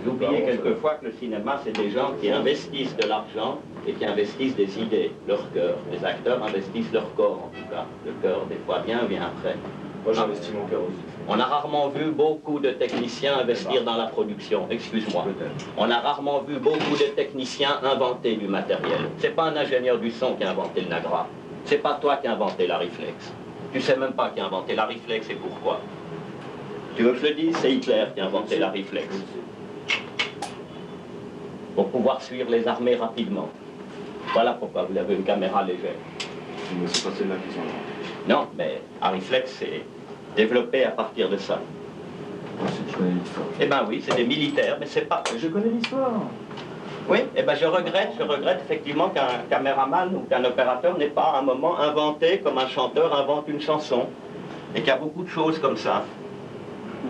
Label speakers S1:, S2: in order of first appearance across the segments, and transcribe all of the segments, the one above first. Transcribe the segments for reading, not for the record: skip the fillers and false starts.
S1: Vous oubliez quelquefois que le cinéma, c'est des gens qui investissent de l'argent et qui investissent des idées, leur cœur. Les acteurs investissent leur corps, en tout cas. Le cœur, des fois, vient après.
S2: Moi, j'investis mon cœur aussi.
S1: On a rarement vu beaucoup de techniciens investir dans la production. Excuse-moi. On a rarement vu beaucoup de techniciens inventer du matériel. C'est pas un ingénieur du son qui a inventé le Nagra. C'est pas toi qui as inventé la Reflex. Tu sais même pas qui a inventé la Reflex et pourquoi. Tu veux que je le dise? C'est Hitler qui a inventé la Reflex. Pour pouvoir suivre les armées rapidement. Voilà pourquoi vous avez une caméra légère.
S2: Mais c'est pas celle-là qu'ils ont inventé.
S1: Non, mais la Reflex, c'est développé à partir de ça.
S2: Si tu connais l'histoire.
S1: Eh ben oui, c'est des militaires, mais c'est pas...
S2: Je connais l'histoire.
S1: Oui, eh ben je regrette effectivement qu'un caméraman ou qu'un opérateur n'ait pas à un moment inventé comme un chanteur invente une chanson. Et qu'il y a beaucoup de choses comme ça.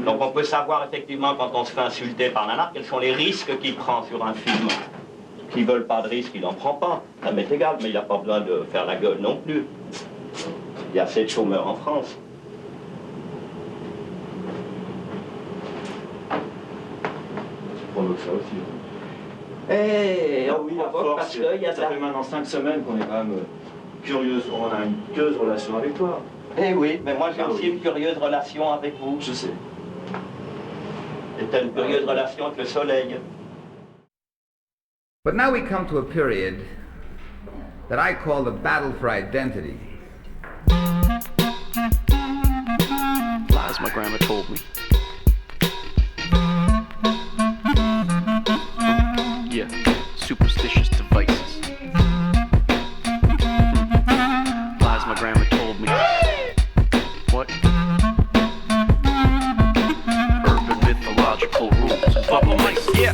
S1: Donc on peut savoir effectivement quand on se fait insulter par Nanar quels sont les risques qu'il prend sur un film. S'ils ne veulent pas de risque, il n'en prend pas. Ça m'est égal, mais il n'a pas besoin de faire la gueule non plus. Il y a assez de chômeurs en France.
S2: Tu provoques ça aussi.
S1: Eh,
S2: Ah oui, à force,
S1: parce qu'il y a de
S2: ça
S1: la...
S2: fait maintenant 5 semaines qu'on est quand même curieuse. On a une curieuse relation avec toi.
S1: Eh oui, mais moi j'ai
S2: Ah
S1: aussi
S2: oui.
S1: une curieuse relation avec vous.
S2: Je sais.
S1: Et t'as une curieuse relation avec le soleil.
S3: But now we come to a period that I call the battle for identity.
S4: Lies my grandma told me. Yeah, superstitious devices. Lies my grandma told me. What? Urban mythological rules of bubble mice. Yeah.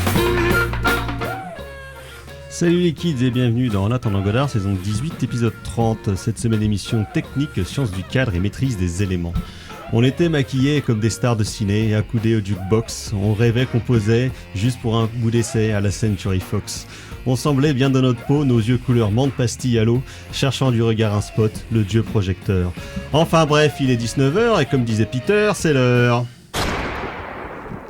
S5: Salut les kids et bienvenue dans En attendant Godard, saison 18, épisode 30. Cette semaine émission technique, sciences du cadre et maîtrise des éléments. On était maquillés comme des stars de ciné et accoudés au jukebox. On rêvait qu'on posait juste pour un bout d'essai à la Century Fox. On semblait bien dans notre peau, nos yeux couleur menthe pastille à l'eau, cherchant du regard un spot, le dieu projecteur. Enfin bref, il est 19h et comme disait Peter, c'est l'heure.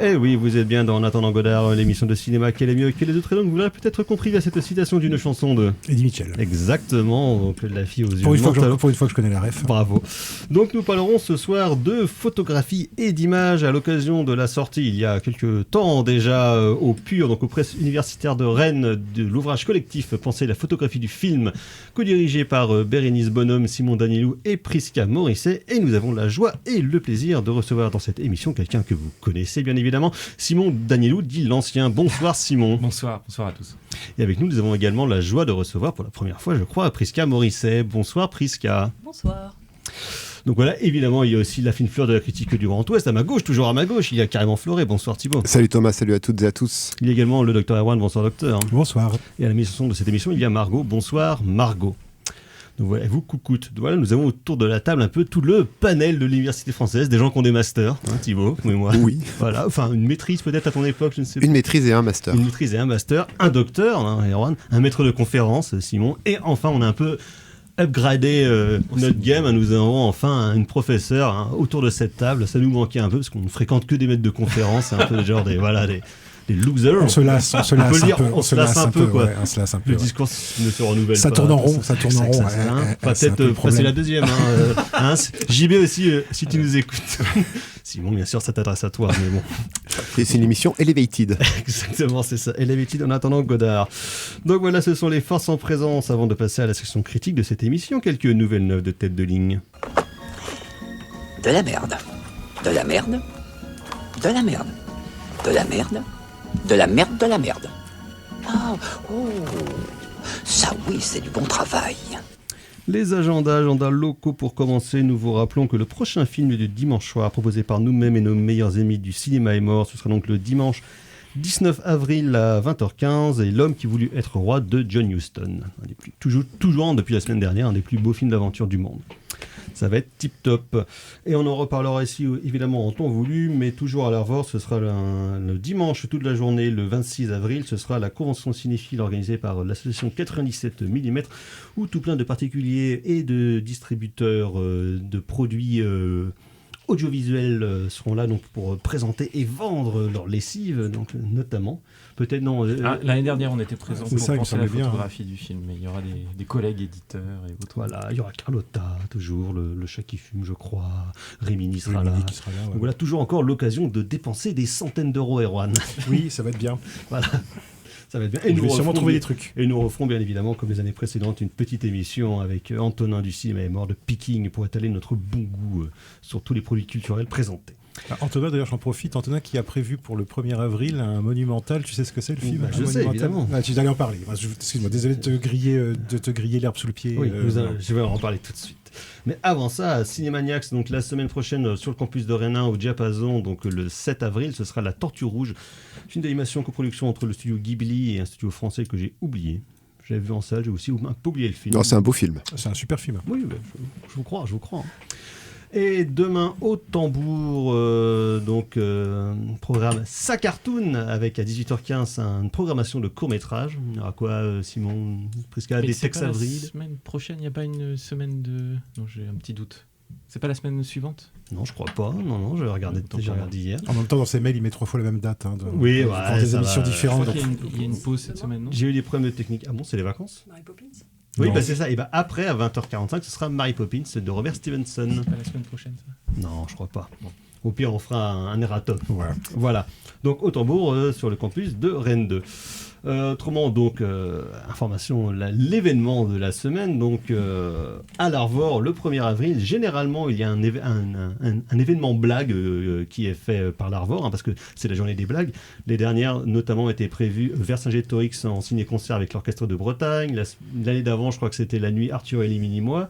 S5: Eh oui, vous êtes bien dans En attendant Godard, l'émission de cinéma qui est mieux que les autres, et donc vous l'aurez peut-être compris à cette citation d'une chanson de
S6: Eddie Mitchell.
S5: Exactement, donc la fille aux yeux
S6: Pour une fois
S5: menthe.
S6: que je connais la ref.
S5: Bravo. Donc nous parlerons ce soir de photographie et d'images à l'occasion de la sortie il y a quelques temps déjà au PUR, donc aux presses universitaires de Rennes, de l'ouvrage collectif Penser la photographie du film, co-dirigé par Bérénice Bonhomme, Simon Danielou et Prisca Morisset. Et nous avons la joie et le plaisir de recevoir dans cette émission quelqu'un que vous connaissez bien évidemment, Simon Danielou, dit l'ancien. Bonsoir Simon.
S7: Bonsoir à tous.
S5: Et avec nous, nous avons également la joie de recevoir pour la première fois, je crois, Prisca Morisset. Bonsoir Prisca.
S8: Bonsoir.
S5: Donc voilà, évidemment, il y a aussi la fine fleur de la critique du Grand Ouest, à ma gauche, toujours à ma gauche, il y a carrément Floré. Bonsoir Thibaut.
S9: Salut Thomas, salut à toutes et à tous.
S5: Il y a également le docteur Erwan. Bonsoir docteur.
S6: Bonsoir.
S5: Et à la mise en son de cette émission, il y a Margot. Bonsoir Margot. Donc voilà, vous coucoute. Voilà, nous avons autour de la table un peu tout le panel de l'université française, des gens qui ont des masters, hein, Thibaut, mais moi.
S9: Oui.
S5: Voilà, enfin une maîtrise peut-être à ton époque, je ne sais pas.
S9: Une maîtrise et un master.
S5: Une maîtrise et un master, un docteur, hein, Erwan, un maître de conférence, Simon, et enfin on a un peu upgradé notre game, hein, nous avons enfin une professeure hein, autour de cette table. Ça nous manquait un peu parce qu'on ne fréquente que des maîtres de conférence, c'est un peu genre des losers.
S6: On se lasse un peu.
S5: On se lasse un peu, quoi.
S6: Ouais, on se lasse un peu.
S5: Le discours ne se renouvelle
S6: ça
S5: pas.
S6: Tourne en rond, ça tourne en rond.
S5: Peut-être passer la deuxième. Hein, JB aussi, si tu nous écoutes. Simon, bien sûr, ça t'adresse à toi, mais bon.
S9: C'est une émission Elevated.
S5: Exactement, c'est ça. Elevated en attendant Godard. Donc voilà, ce sont les forces en présence. Avant de passer à la section critique de cette émission, quelques nouvelles neuves de tête de ligne.
S10: De la merde. De la merde. De la merde. De la merde. De la merde, de la merde. Ah, oh, ça oui, c'est du bon travail.
S5: Les agendas locaux pour commencer. Nous vous rappelons que le prochain film du dimanche soir, proposé par nous-mêmes et nos meilleurs amis du cinéma est mort, ce sera donc le dimanche 19 avril à 20h15 et L'homme qui voulut être roi de John Huston. Toujours depuis la semaine dernière, un des plus beaux films d'aventure du monde. Ça va être tip top. Et on en reparlera ici évidemment en temps voulu, mais toujours à la revoir, ce sera le dimanche toute la journée, le 26 avril, ce sera la convention cinéphile organisée par l'association 97 mm, où tout plein de particuliers et de distributeurs de produits audiovisuels seront là donc pour présenter et vendre leur lessive, donc notamment. Peut-être non.
S7: L'année dernière, on était présents
S6: c'est
S7: pour
S6: ça, il me
S7: penser à la
S6: semblait bien,
S7: photographie du film, mais il y aura des collègues éditeurs et autres.
S5: Voilà, il y aura Carlotta, toujours, le chat qui fume, je crois. Rémini sera
S6: Rémini
S5: là.
S6: qui sera là, ouais.
S5: Donc voilà, toujours encore l'occasion de dépenser des centaines d'euros, Erwan.
S6: Oui, ça va être bien.
S5: Voilà, ça va être bien.
S6: Je vais sûrement trouver des trucs.
S5: Et nous referons bien évidemment, comme les années précédentes, une petite émission avec Antonin du cinéma est mort de Picking pour étaler notre bon goût sur tous les produits culturels présentés.
S6: Antonin, d'ailleurs, j'en profite. Antonin qui a prévu pour le 1er avril un monumental. Tu sais ce que c'est le film?
S5: Je sais, évidemment.
S6: Tu allais en parler. Excuse-moi, désolé de te griller l'herbe sous le pied.
S5: Oui, je vais en parler tout de suite. Mais avant ça, Cinémaniacs, donc la semaine prochaine sur le campus de Rennes au Diapason, donc le 7 avril, ce sera La Tortue Rouge, film d'animation coproduction entre le studio Ghibli et un studio français que j'ai oublié. J'avais vu en salle, j'ai aussi un peu oublié le film.
S9: Non, c'est un beau film.
S6: C'est un super film.
S5: Oui, je vous crois. Et demain au Tambour, programme Sa Cartoon avec à 18h15 une programmation de court-métrage. Il y aura quoi, Simon? Presque des textes avril.
S7: La semaine prochaine, il n'y a pas une semaine de. Non, j'ai un petit doute. C'est pas la semaine suivante?
S5: Non, je crois pas. Non, j'ai regardé hier.
S6: En même temps, dans ses mails, il met 3 fois la même date.
S5: Oui,
S6: pour des émissions différentes.
S7: Je crois qu'il y a une pause cette semaine, non?
S5: J'ai eu des problèmes de technique. Ah bon, c'est les vacances?
S8: Mary Poppins.
S5: Oui,
S6: Non.
S5: c'est ça. Et après, à 20h45, ce sera Mary Poppins de Robert Stevenson.
S7: C'est pas la semaine prochaine, ça?
S5: Non, je crois pas. Bon. Au pire, on fera un erratum.
S6: Voilà.
S5: Donc, au Tambour, sur le campus de Rennes 2. Autrement, donc, information, l'événement de la semaine, donc, à l'Arvor, le 1er avril, généralement, il y a un événement blague qui est fait par l'Arvor, parce que c'est la journée des blagues. Les dernières, notamment, étaient prévues Vercingétorix en ciné-concert avec l'Orchestre de Bretagne. L'année d'avant, je crois que c'était la nuit Arthur et les Mini-Mois.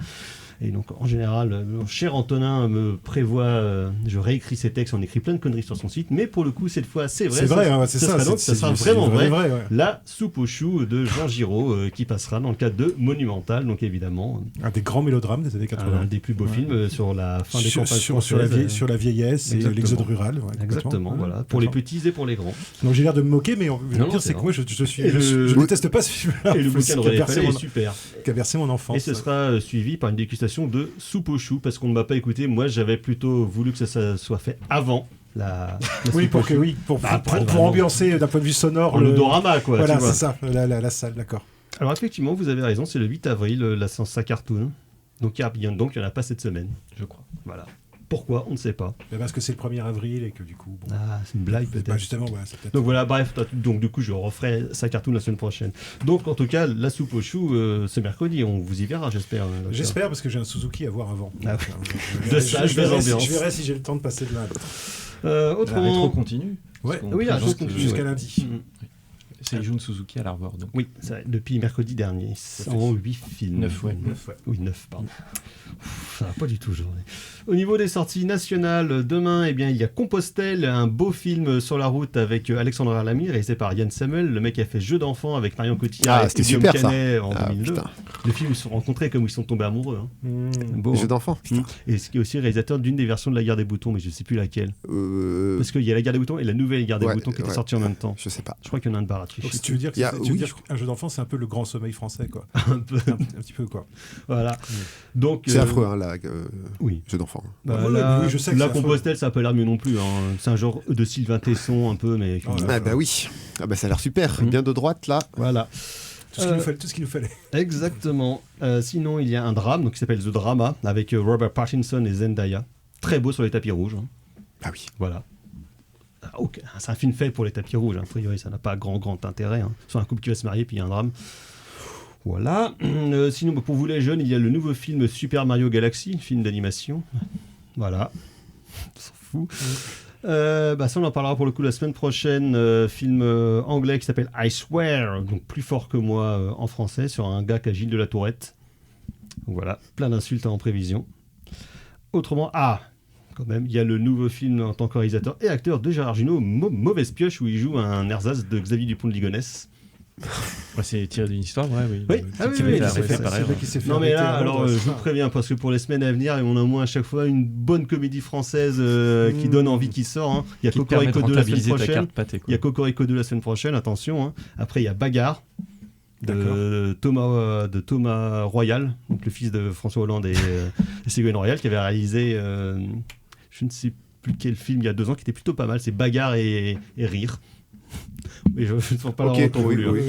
S5: Et donc, en général, mon cher Antonin me prévoit, je réécris ses textes, on écrit plein de conneries sur son site, mais pour le coup, cette fois, c'est vrai.
S6: C'est vrai, c'est ça.
S5: Ça sera vraiment vrai.
S6: Ouais.
S5: La soupe aux choux de Jean Giraud, qui passera dans le cadre de Monumental, donc évidemment.
S6: Un des grands mélodrames des années 80.
S5: Un des plus beaux films sur la fin des campagnes
S6: sur la vieillesse et l'exode rural.
S5: Exactement, voilà. Pour les petits et pour les grands.
S6: Donc j'ai l'air de me moquer, mais le pire, c'est que moi, je déteste pas ce film-là.
S5: Et le bouquin de René Fallet est super.
S6: Qui a bercé mon enfance.
S5: Et ce sera suivi par une dégustation de soupe aux choux, parce qu'on ne m'a pas écouté. Moi, j'avais plutôt voulu que ça soit fait avant la
S6: pour ambiancer d'un point de vue sonore
S5: le Odorama, quoi.
S6: Voilà, c'est ça, la salle, d'accord.
S5: Alors effectivement, vous avez raison, c'est le 8 avril, la séance Sa Cartoon. Donc il n'y en a pas cette semaine, je crois. Voilà. Pourquoi? On ne sait pas.
S6: Parce que c'est le 1er avril et que du coup... Bon,
S5: c'est une blague peut-être.
S6: Justement, c'est peut-être...
S5: Donc voilà, bref, donc du coup je referai Sa Cartoon la semaine prochaine. Donc en tout cas, la soupe aux choux, ce mercredi, on vous y verra, j'espère.
S6: J'espère, parce que j'ai un Suzuki à voir avant.
S5: De sage, de l'ambiance.
S6: Je verrai si j'ai le temps de passer de là.
S7: Autrement... La rétro continue.
S6: Oui,
S5: la rétro continue.
S6: Jusqu'à lundi.
S7: C'est Jun Suzuki à l'Arvor. Donc.
S5: Oui, depuis mercredi dernier. 108 films.
S7: 9, ouais.
S5: 9. Oui, 9, pardon. Ça va pas du tout aujourd'hui. Au niveau des sorties nationales, demain, il y a Compostelle, un beau film sur la route avec Alexandre Lamy, réalisé par Yann Samuel, le mec qui a fait Jeu d'enfant avec Marion Cotillard et Guillaume Canet en 2002. Putain. Le film, ils se sont rencontrés comme ils sont tombés amoureux.
S9: Beau, Jeu d'enfant.
S5: Et ce qui est aussi réalisateur d'une des versions de La Guerre des Boutons, mais je ne sais plus laquelle. Parce qu'il y a La Guerre des Boutons et la nouvelle Guerre des Boutons qui était sortie en même temps.
S9: Je sais pas.
S5: Je crois qu'il y en a un de Barat.
S6: Donc, si tu veux dire qu'un jeu d'enfant, c'est un peu le Grand Sommeil français, quoi. un petit peu, quoi.
S5: Voilà. Donc,
S9: c'est affreux,
S5: oui.
S9: Jeu d'enfant.
S5: Oui, je sais que la Compostelle, ça a pas l'air mieux non plus. C'est un genre de Sylvain Tesson, un peu, mais.
S9: Oui. Ça a l'air super. Bien de droite, là.
S5: Voilà.
S6: Tout ce qu'il nous fallait.
S5: Exactement. Sinon, il y a un drame qui s'appelle The Drama, avec Robert Pattinson et Zendaya. Très beau sur les tapis rouges.
S9: Ah oui.
S5: Voilà. Okay. C'est un film fait pour les tapis rouges, a priori ça n'a pas grand intérêt. Sur un couple qui va se marier puis il y a un drame. Voilà. Sinon pour vous les jeunes, il y a le nouveau film Super Mario Galaxy, film d'animation. Voilà. On s'en fout. Ça on en parlera pour le coup la semaine prochaine. Film anglais qui s'appelle I Swear, donc plus fort que moi en français, sur un gars qui a Gilles de la Tourette. Donc, voilà, plein d'insultes en prévision. Autrement, quand même, il y a le nouveau film en tant que réalisateur et acteur de Gérard Jugnot, Mauvaise Pioche, où il joue un ersatz de Xavier Dupont de Ligonnès.
S7: C'est tiré d'une histoire vraie, oui.
S5: Non mais là, alors je vous préviens, parce que pour les semaines à venir, on a au moins à chaque fois une bonne comédie française qui donne envie, qui sort. Il y a Cocorico 2 la semaine prochaine. Il y a Cocorico 2 la semaine prochaine, attention. Après, il y a Bagarre de Thomas Royal, donc le fils de François Hollande et Ségolène Royal, qui avait réalisé je ne sais plus quel film il y a 2 ans qui était plutôt pas mal. C'est Bagarre et rire. Mais je ne sens pas
S9: Ok,
S5: temps voulu.
S9: oui.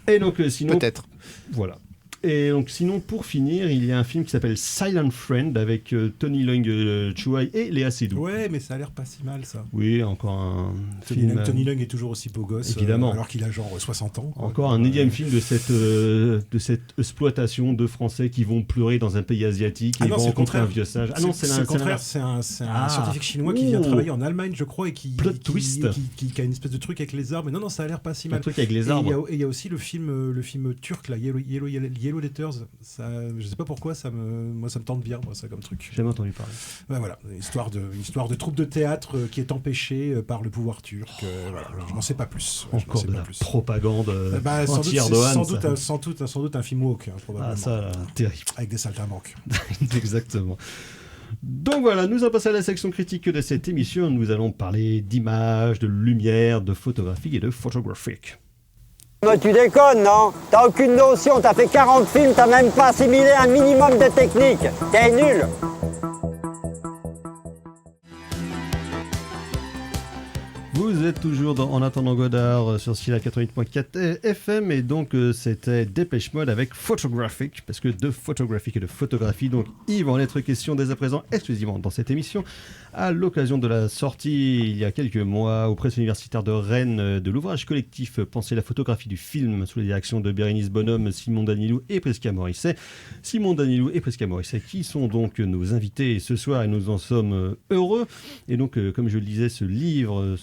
S5: Et donc sinon,
S9: Peut-être.
S5: voilà. Et donc sinon, pour finir, il y a un film qui s'appelle Silent Friend avec Tony Leung Chuai et Léa Seydoux.
S6: Ouais, mais ça a l'air pas si mal, ça.
S5: Oui, encore un film.
S6: Tony Leung est toujours aussi beau gosse,
S5: évidemment.
S6: alors qu'il a genre 60 ans. Quoi.
S5: Encore un énième film de cette exploitation de Français qui vont pleurer dans un pays asiatique et vont rencontrer un vieux sage. Ah non, c'est
S6: le contraire, c'est un scientifique chinois qui vient travailler en Allemagne, je crois, et qui a une espèce de truc avec les arbres. Mais non, ça a l'air pas si mal.
S5: Un truc avec les arbres.
S6: Et il y a aussi le film turc, là, Yellow Letters. Ça, je sais pas pourquoi, moi ça me tente bien, ça comme truc.
S5: J'ai jamais entendu parler.
S6: Ben voilà, une histoire de troupe de théâtre qui est empêchée par le pouvoir turc. Voilà, je n'en sais pas plus.
S5: Encore de la propagande
S6: anti-Erdogan. Sans doute un film woke, probablement.
S5: Ah ça, terrible.
S6: Avec des saltimbanques.
S5: Exactement. Donc voilà, nous allons passer à la section critique de cette émission. Nous allons parler d'images, de lumière, de photographie et de photographique.
S8: Mais tu déconnes, non? T'as aucune notion, t'as fait 40 films, t'as même pas assimilé un minimum de technique. T'es nul.
S5: Vous êtes toujours En attendant Godard sur Scylla 88.4 FM et donc c'était Dépêche Mode avec Photographic, parce que de photographique et de photographie, donc il va en être question dès à présent exclusivement dans cette émission à l'occasion de la sortie il y a quelques mois aux presses universitaires de Rennes de l'ouvrage collectif Penser la photographie du film sous la direction de Bérénice Bonhomme, Simon Danilou et Prisca Morisset. Simon Danilou et Prisca Morisset qui sont donc nos invités ce soir et nous en sommes heureux. Et donc comme je le disais, ce livre,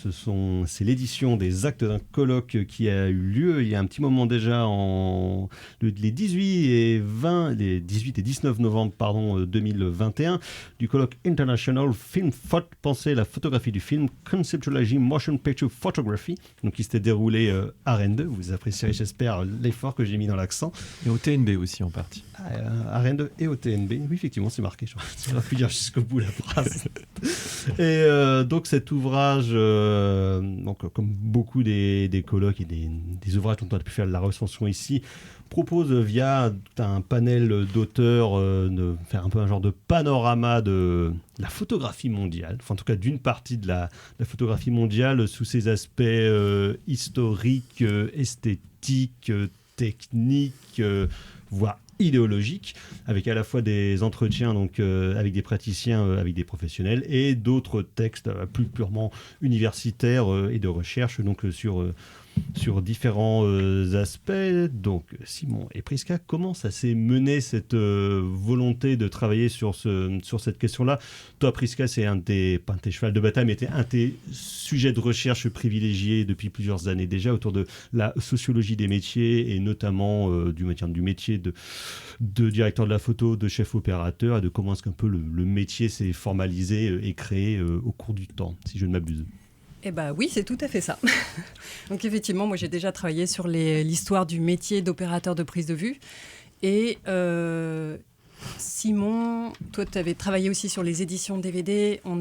S5: c'est l'édition des actes d'un colloque qui a eu lieu il y a un petit moment déjà les 18 et 19 novembre 2021 du colloque International Film Phot, Penser la photographie du film, Conceptualizing Motion Picture Photography, donc qui s'était déroulé à Rennes 2. Vous apprécierez, j'espère, l'effort que j'ai mis dans l'accent.
S7: Et au TNB aussi en partie.
S5: À Rennes 2 et au TNB. Oui, effectivement, c'est marqué. J'aurais pu dire jusqu'au bout la phrase. Et donc cet ouvrage, donc, comme beaucoup des colloques et des ouvrages dont on a pu faire la recension ici, propose via un panel d'auteurs de faire un peu un genre de panorama de la photographie mondiale, enfin en tout cas d'une partie de la photographie mondiale sous ses aspects historiques, esthétiques, techniques, voire idéologiques, avec à la fois des entretiens donc avec des praticiens, avec des professionnels, et d'autres textes plus purement universitaires et de recherche donc sur différents aspects. Donc Simon et Prisca, comment ça s'est mené cette volonté de travailler sur cette question-là? Toi Prisca, c'est pas un de tes chevals de bataille, mais c'est un de tes sujets de recherche privilégiés depuis plusieurs années déjà autour de la sociologie des métiers et notamment du métier de directeur de la photo, de chef opérateur, et de comment est-ce qu'un peu le métier s'est formalisé et créé au cours du temps, si je ne m'abuse.
S11: Eh bien oui, c'est tout à fait ça. Donc effectivement, moi j'ai déjà travaillé sur l'histoire du métier d'opérateur de prise de vue. Et Simon, toi tu avais travaillé aussi sur les éditions DVD. On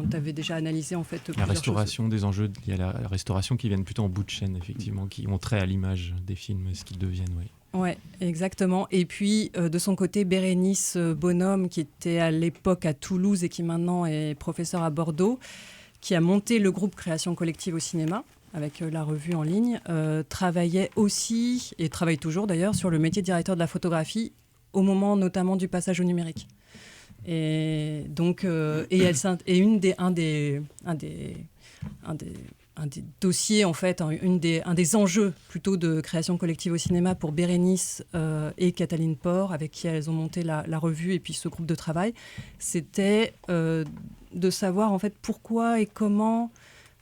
S11: t'avait déjà analysé en fait
S7: la restauration des enjeux. Il y a la restauration qui viennent plutôt en bout de chaîne, effectivement, qui ont trait à l'image des films, ce qu'ils deviennent, oui.
S11: Ouais, exactement. Et puis, de son côté, Bérénice Bonhomme, qui était à l'époque à Toulouse et qui maintenant est professeure à Bordeaux, qui a monté le groupe Création Collective au cinéma, avec la revue en ligne, travaillait aussi, et travaille toujours d'ailleurs, sur le métier de directeur de la photographie, au moment notamment du passage au numérique. Et donc, un des dossiers, en fait, un des enjeux plutôt de Création Collective au cinéma pour Bérénice et Cataline Port, avec qui elles ont monté la revue et puis ce groupe de travail, c'était de savoir en fait pourquoi et comment,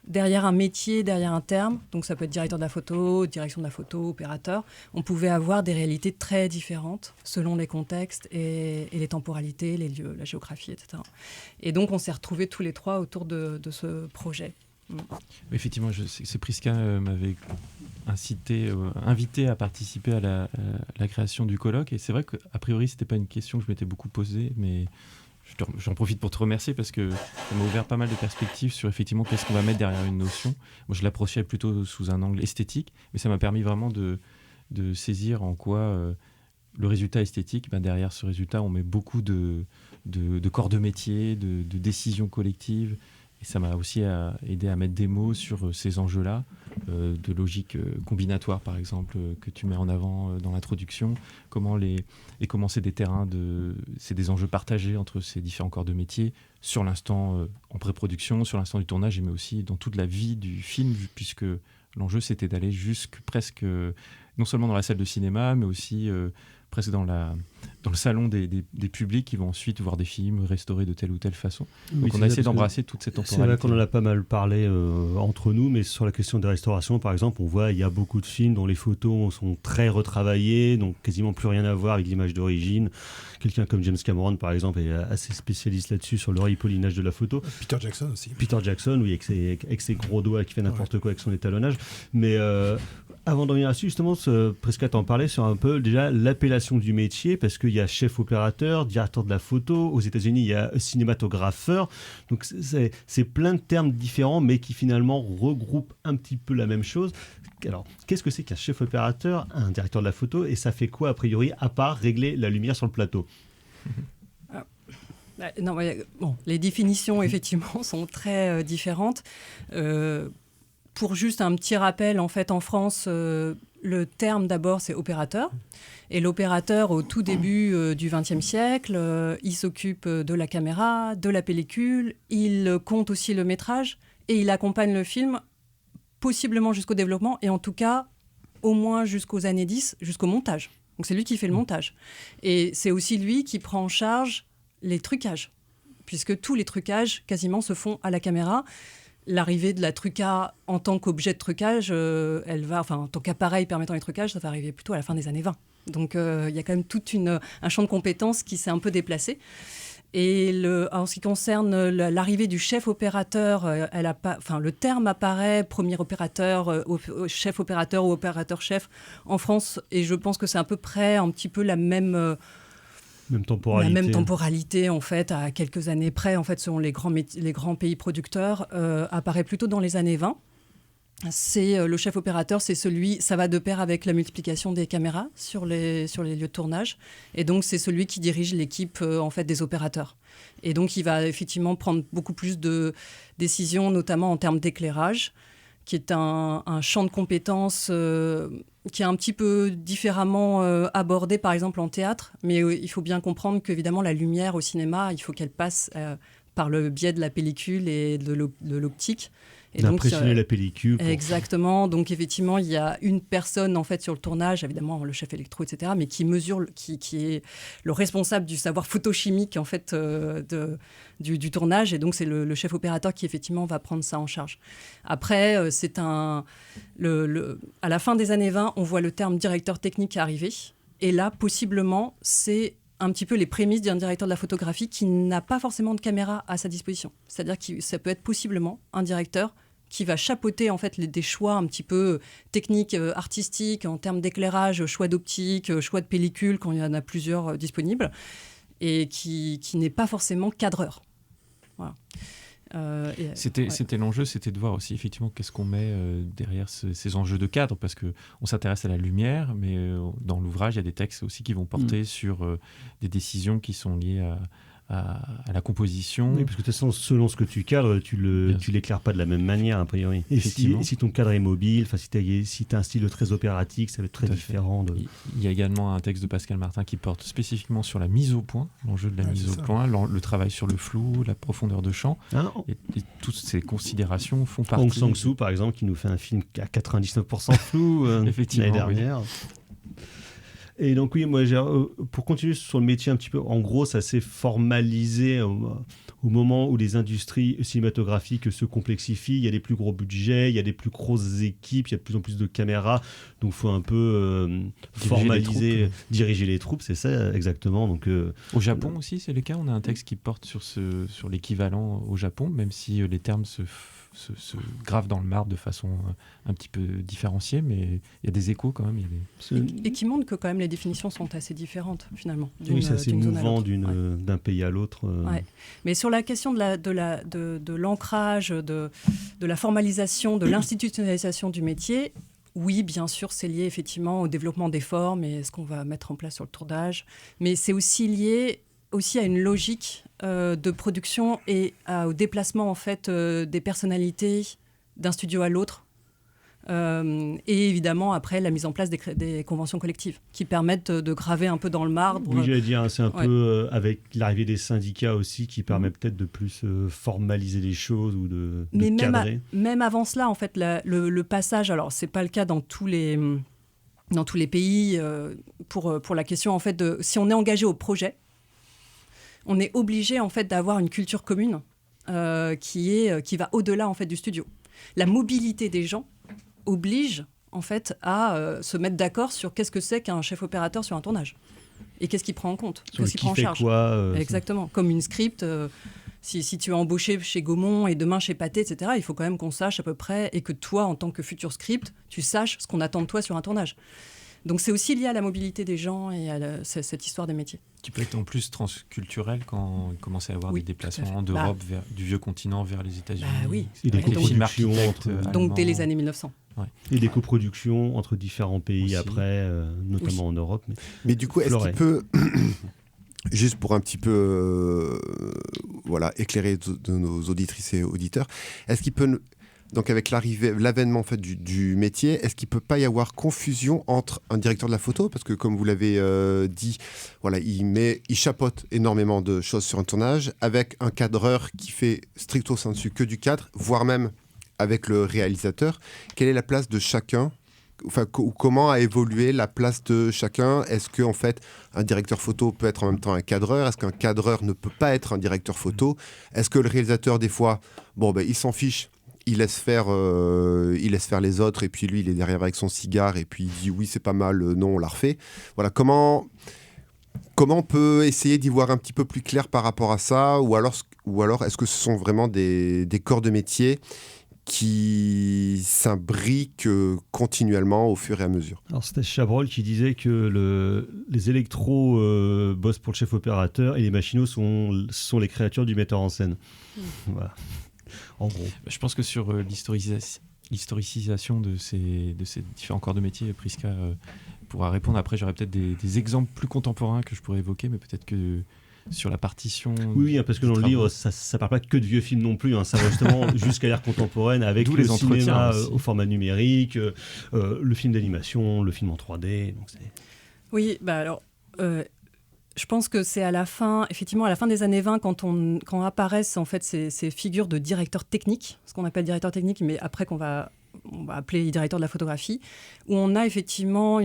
S11: derrière un métier, derrière un terme, donc ça peut être directeur de la photo, direction de la photo, opérateur, on pouvait avoir des réalités très différentes selon les contextes et les temporalités, les lieux, la géographie, etc. Et donc on s'est retrouvés tous les trois autour de ce projet.
S7: Effectivement, c'est Prisca m'avait invité à participer à la création du colloque, et c'est vrai qu'a priori c'était pas une question que je m'étais beaucoup posée, mais j'en profite pour te remercier parce que ça m'a ouvert pas mal de perspectives sur effectivement qu'est-ce qu'on va mettre derrière une notion. Moi je l'approchais plutôt sous un angle esthétique, mais ça m'a permis vraiment de saisir en quoi le résultat esthétique, derrière ce résultat, on met beaucoup de corps de métier, de décisions collectives. Et ça m'a aussi aidé à mettre des mots sur ces enjeux-là, de logique combinatoire, par exemple, que tu mets en avant dans l'introduction. Comment c'est des terrains c'est des enjeux partagés entre ces différents corps de métier sur l'instant en pré-production, sur l'instant du tournage, mais aussi dans toute la vie du film, puisque l'enjeu, c'était d'aller jusque presque, non seulement dans la salle de cinéma, mais aussi presque dans le salon des publics qui vont ensuite voir des films restaurés de telle ou telle façon. Donc on a essayé d'embrasser toute cette temporalité.
S5: C'est vrai qu'on en a pas mal parlé entre nous, mais sur la question des restaurations, par exemple, on voit il y a beaucoup de films dont les photos sont très retravaillées, donc quasiment plus rien à voir avec l'image d'origine. Quelqu'un comme James Cameron, par exemple, est assez spécialiste là-dessus, sur le repollinage de la photo.
S6: Peter Jackson aussi.
S5: Peter Jackson, oui, avec ses gros doigts qui fait n'importe quoi avec son étalonnage. Mais avant de revenir là-dessus, justement, Prescott en parlait sur un peu déjà l'appellation du métier, parce qu'il y a chef opérateur, directeur de la photo. Aux États-Unis, il y a cinématographeur. Donc c'est plein de termes différents, mais qui finalement regroupent un petit peu la même chose. Alors, qu'est-ce que c'est qu'un chef opérateur, un directeur de la photo, et ça fait quoi a priori, à part régler la lumière sur le plateau?
S11: Non, les définitions effectivement sont très différentes. Pour juste un petit rappel, en fait, en France, le terme d'abord c'est opérateur. Et l'opérateur, au tout début du XXe siècle, il s'occupe de la caméra, de la pellicule, il compte aussi le métrage et il accompagne le film possiblement jusqu'au développement et en tout cas au moins jusqu'aux années 10, jusqu'au montage. Donc c'est lui qui fait le montage. Et c'est aussi lui qui prend en charge les trucages, puisque tous les trucages quasiment se font à la caméra. L'arrivée de la truca en tant qu'objet de trucage, en tant qu'appareil permettant les trucages, ça va arriver plutôt à la fin des années 20. Donc il y a quand même tout un champ de compétences qui s'est un peu déplacé. Et en ce qui concerne l'arrivée du chef opérateur, le terme apparaît premier opérateur, chef opérateur ou opérateur chef en France, et je pense que c'est à peu près un petit peu la même temporalité en fait, à quelques années près, en fait, selon les grands pays producteurs, apparaît plutôt dans les années 20. C'est le chef opérateur, ça va de pair avec la multiplication des caméras sur les lieux de tournage, et donc c'est celui qui dirige l'équipe en fait des opérateurs. Et donc il va effectivement prendre beaucoup plus de décisions, notamment en termes d'éclairage, qui est un champ de compétences qui est un petit peu différemment abordé, par exemple en théâtre, mais il faut bien comprendre qu'évidemment la lumière au cinéma, il faut qu'elle passe par le biais de la pellicule et de l'optique.
S5: D'impressionner la pellicule.
S11: Exactement. Donc effectivement, il y a une personne en fait sur le tournage, évidemment le chef électro, etc., mais qui mesure, qui est le responsable du savoir photochimique en fait du tournage, et donc c'est le chef opérateur qui effectivement va prendre ça en charge. Après, à la fin des années 20, on voit le terme directeur technique arriver, et là possiblement c'est un petit peu les prémices d'un directeur de la photographie qui n'a pas forcément de caméra à sa disposition. C'est-à-dire que ça peut être possiblement un directeur qui va chapeauter en fait des choix un petit peu techniques, artistiques, en termes d'éclairage, choix d'optique, choix de pellicule, quand il y en a plusieurs disponibles, et qui n'est pas forcément cadreur. Voilà.
S7: C'était l'enjeu, c'était de voir aussi effectivement qu'est-ce qu'on met derrière ces enjeux de cadre, parce qu'on s'intéresse à la lumière, mais dans l'ouvrage, il y a des textes aussi qui vont porter sur des décisions qui sont liées à la composition.
S5: Oui, parce que de toute façon, selon ce que tu cadres, tu l'éclaires pas de la même manière, a priori. Et si ton cadre est mobile, si tu as un style très opératique, ça va être très différent.
S7: Il y a également un texte de Pascal Martin qui porte spécifiquement sur la mise au point, l'enjeu de la mise au point, le travail sur le flou, la profondeur de champ. Et toutes ces considérations font partie.
S5: Hong Sang-soo, par exemple, qui nous fait un film à 99% flou l'année dernière. Oui. Et donc oui, moi, pour continuer sur le métier un petit peu, en gros, ça s'est formalisé au moment où les industries cinématographiques se complexifient. Il y a des plus gros budgets, il y a des plus grosses équipes, il y a de plus en plus de caméras. Donc il faut un peu formaliser, diriger les troupes, c'est ça exactement. Donc,
S7: au Japon aussi, c'est le cas. On a un texte qui porte sur l'équivalent au Japon, même si les termes se gravent dans le marbre de façon un petit peu différenciée, mais il y a des échos quand même.
S11: Et qui montrent que quand même les définitions sont assez différentes finalement.
S5: Oui, c'est assez mouvant d'un pays à l'autre.
S11: Ouais. Mais sur la question de l'ancrage, de la formalisation, de l'institutionnalisation du métier, oui, bien sûr, c'est lié effectivement au développement des formes et ce qu'on va mettre en place sur le tournage. Mais c'est aussi lié à une logique de production et au déplacement en fait des personnalités d'un studio à l'autre. Et évidemment, après, la mise en place des conventions collectives qui permettent de graver un peu dans le marbre.
S5: Oui, j'allais dire, c'est un peu avec l'arrivée des syndicats aussi qui permet peut-être de plus formaliser les choses ou de cadrer.
S11: Même avant cela, en fait, le passage, alors c'est pas le cas dans tous les pays, pour la question en fait de si on est engagé au projet, on est obligé en fait d'avoir une culture commune qui va au-delà en fait du studio. La mobilité des gens oblige en fait à se mettre d'accord sur qu'est-ce que c'est qu'un chef opérateur sur un tournage et qu'est-ce qu'il prend en compte, qu'est-ce qu'il prend en charge. Exactement, comme une script. Si tu es embauché chez Gaumont et demain chez Pathé, etc., il faut quand même qu'on sache à peu près et que toi, en tant que futur script, tu saches ce qu'on attend de toi sur un tournage. Donc c'est aussi lié à la mobilité des gens et à cette histoire des métiers.
S7: Qui peut être en plus transculturel quand il commençait à avoir des déplacements d'Europe du vieux continent vers les États-Unis.
S11: Oui.
S5: Et des coproductions
S11: donc dès les années 1900.
S5: Ouais. Et des coproductions entre différents pays aussi. Après, notamment en Europe.
S9: Mais du coup, est-ce qu'il peut, juste pour un petit peu éclairer de nos auditrices et auditeurs, est-ce qu'il peut... Donc avec l'avènement en fait, du métier, est-ce qu'il ne peut pas y avoir confusion entre un directeur de la photo, parce que comme vous l'avez dit, voilà, il chapeaute énormément de choses sur un tournage, avec un cadreur qui fait stricto sensu que du cadre, voire même avec le réalisateur. Quelle est la place de chacun ? Enfin, comment a évolué la place de chacun ? Est-ce que en fait, un directeur photo peut être en même temps un cadreur ? Est-ce qu'un cadreur ne peut pas être un directeur photo ? Est-ce que le réalisateur, des fois, il s'en fiche ? Il laisse faire les autres et puis lui il est derrière avec son cigare et puis il dit oui c'est pas mal, non on l'a refait. Voilà, comment on peut essayer d'y voir un petit peu plus clair par rapport à ça, ou alors est-ce que ce sont vraiment des corps de métier qui s'imbriquent continuellement au fur et à mesure.
S5: Alors c'était Chabrol qui disait que les électros bossent pour le chef opérateur et les machinos sont les créatures du metteur en scène. Voilà. En gros.
S7: Je pense que sur l'historicisation de ces différents corps de métier, Prisca pourra répondre. Après, j'aurais peut-être des exemples plus contemporains que je pourrais évoquer, mais peut-être que sur la partition...
S5: Oui, parce que dans le livre, ça ne parle pas que de vieux films non plus. Ça va justement jusqu'à l'ère contemporaine, avec le cinéma au format numérique, le film d'animation, le film en 3D. Donc
S11: oui, alors... je pense que c'est à la fin des années 20, quand apparaissent en fait ces figures de directeurs techniques, ce qu'on appelle directeurs techniques, mais après on va appeler directeur de la photographie, où on a effectivement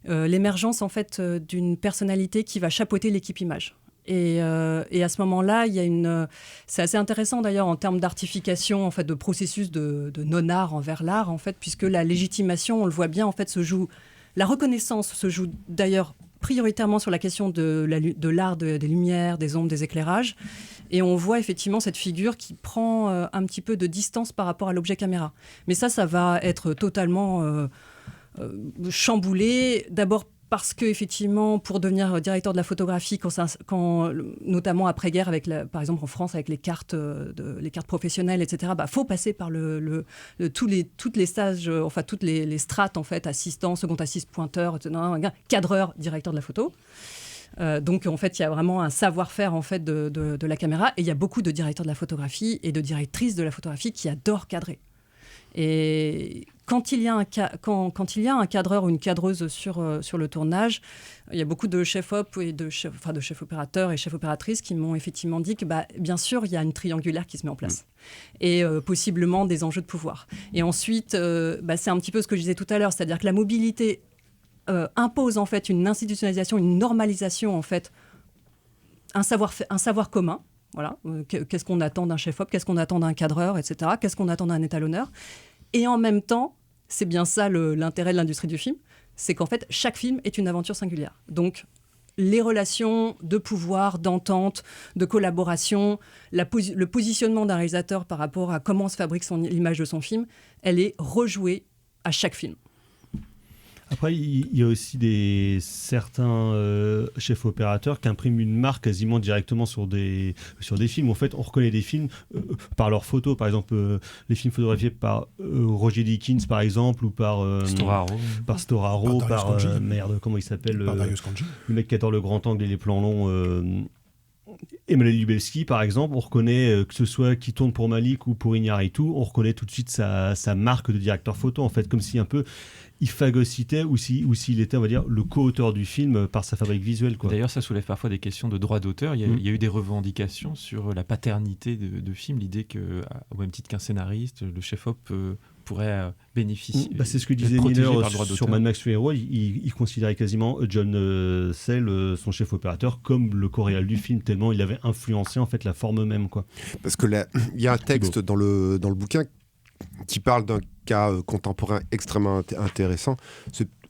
S11: l'émergence en fait d'une personnalité qui va chapeauter l'équipe image. Et à ce moment-là, c'est assez intéressant d'ailleurs en termes d'artification en fait de processus de non-art envers l'art en fait, puisque la légitimation, on le voit bien en fait la reconnaissance se joue d'ailleurs prioritairement sur la question de l'art des lumières, des ombres, des éclairages. Et on voit effectivement cette figure qui prend un petit peu de distance par rapport à l'objet caméra. Mais ça va être totalement chamboulé. D'abord parce que effectivement, pour devenir directeur de la photographie, quand notamment après-guerre, par exemple en France avec les cartes professionnelles, etc., faut passer par toutes les stages, enfin toutes les strates en fait, assistant, second assist, pointeur, cadreur, directeur de la photo. Donc en fait, il y a vraiment un savoir-faire en fait de la caméra, et il y a beaucoup de directeurs de la photographie et de directrices de la photographie qui adorent cadrer. Et quand il y a un cadreur ou une cadreuse sur le tournage, il y a beaucoup de chefs-op et de chefs opérateurs et chefs opératrices qui m'ont effectivement dit que bien sûr, il y a une triangulaire qui se met en place. Et possiblement des enjeux de pouvoir. Et ensuite, c'est un petit peu ce que je disais tout à l'heure, c'est-à-dire que la mobilité impose en fait une institutionnalisation, une normalisation en fait, un savoir commun. Voilà, qu'est-ce qu'on attend d'un chef-op, qu'est-ce qu'on attend d'un cadreur, etc. Qu'est-ce qu'on attend d'un étalonneur. Et en même temps, c'est bien ça l'intérêt de l'industrie du film, c'est qu'en fait, chaque film est une aventure singulière. Donc, les relations de pouvoir, d'entente, de collaboration, le positionnement d'un réalisateur par rapport à comment se fabrique l'image de son film, elle est rejouée à chaque film.
S5: Après, il y a aussi certains chefs opérateurs qui impriment une marque quasiment directement sur des films. En fait, on reconnaît des films par leurs photos. Par exemple, les films photographiés par Roger Deakins, par exemple, ou par Storaro, comment il s'appelle,
S6: par Darius Khondji.
S5: Le mec qui adore le grand angle et les plans longs. Emmanuel Lubelski, par exemple, on reconnaît que ce soit qui tourne pour Malik ou pour Iñárritu, on reconnaît tout de suite sa marque de directeur photo, en fait, comme si un peu il phagocytait ou s'il était, on va dire, le co-auteur du film par sa fabrique visuelle, quoi.
S7: D'ailleurs, ça soulève parfois des questions de droit d'auteur. Il y a eu des revendications sur la paternité de films, l'idée que, au même titre qu'un scénariste, le chef-op pourrait bénéficier.
S5: C'est ce que disait Miller sur Mad Max Fury Road. Il considérait quasiment John Sayles, son chef opérateur, comme le co-réal du film, tellement il avait influencé en fait la forme même, quoi.
S9: Parce que il y a un texte dans le bouquin qui parle d'un cas contemporain extrêmement intéressant.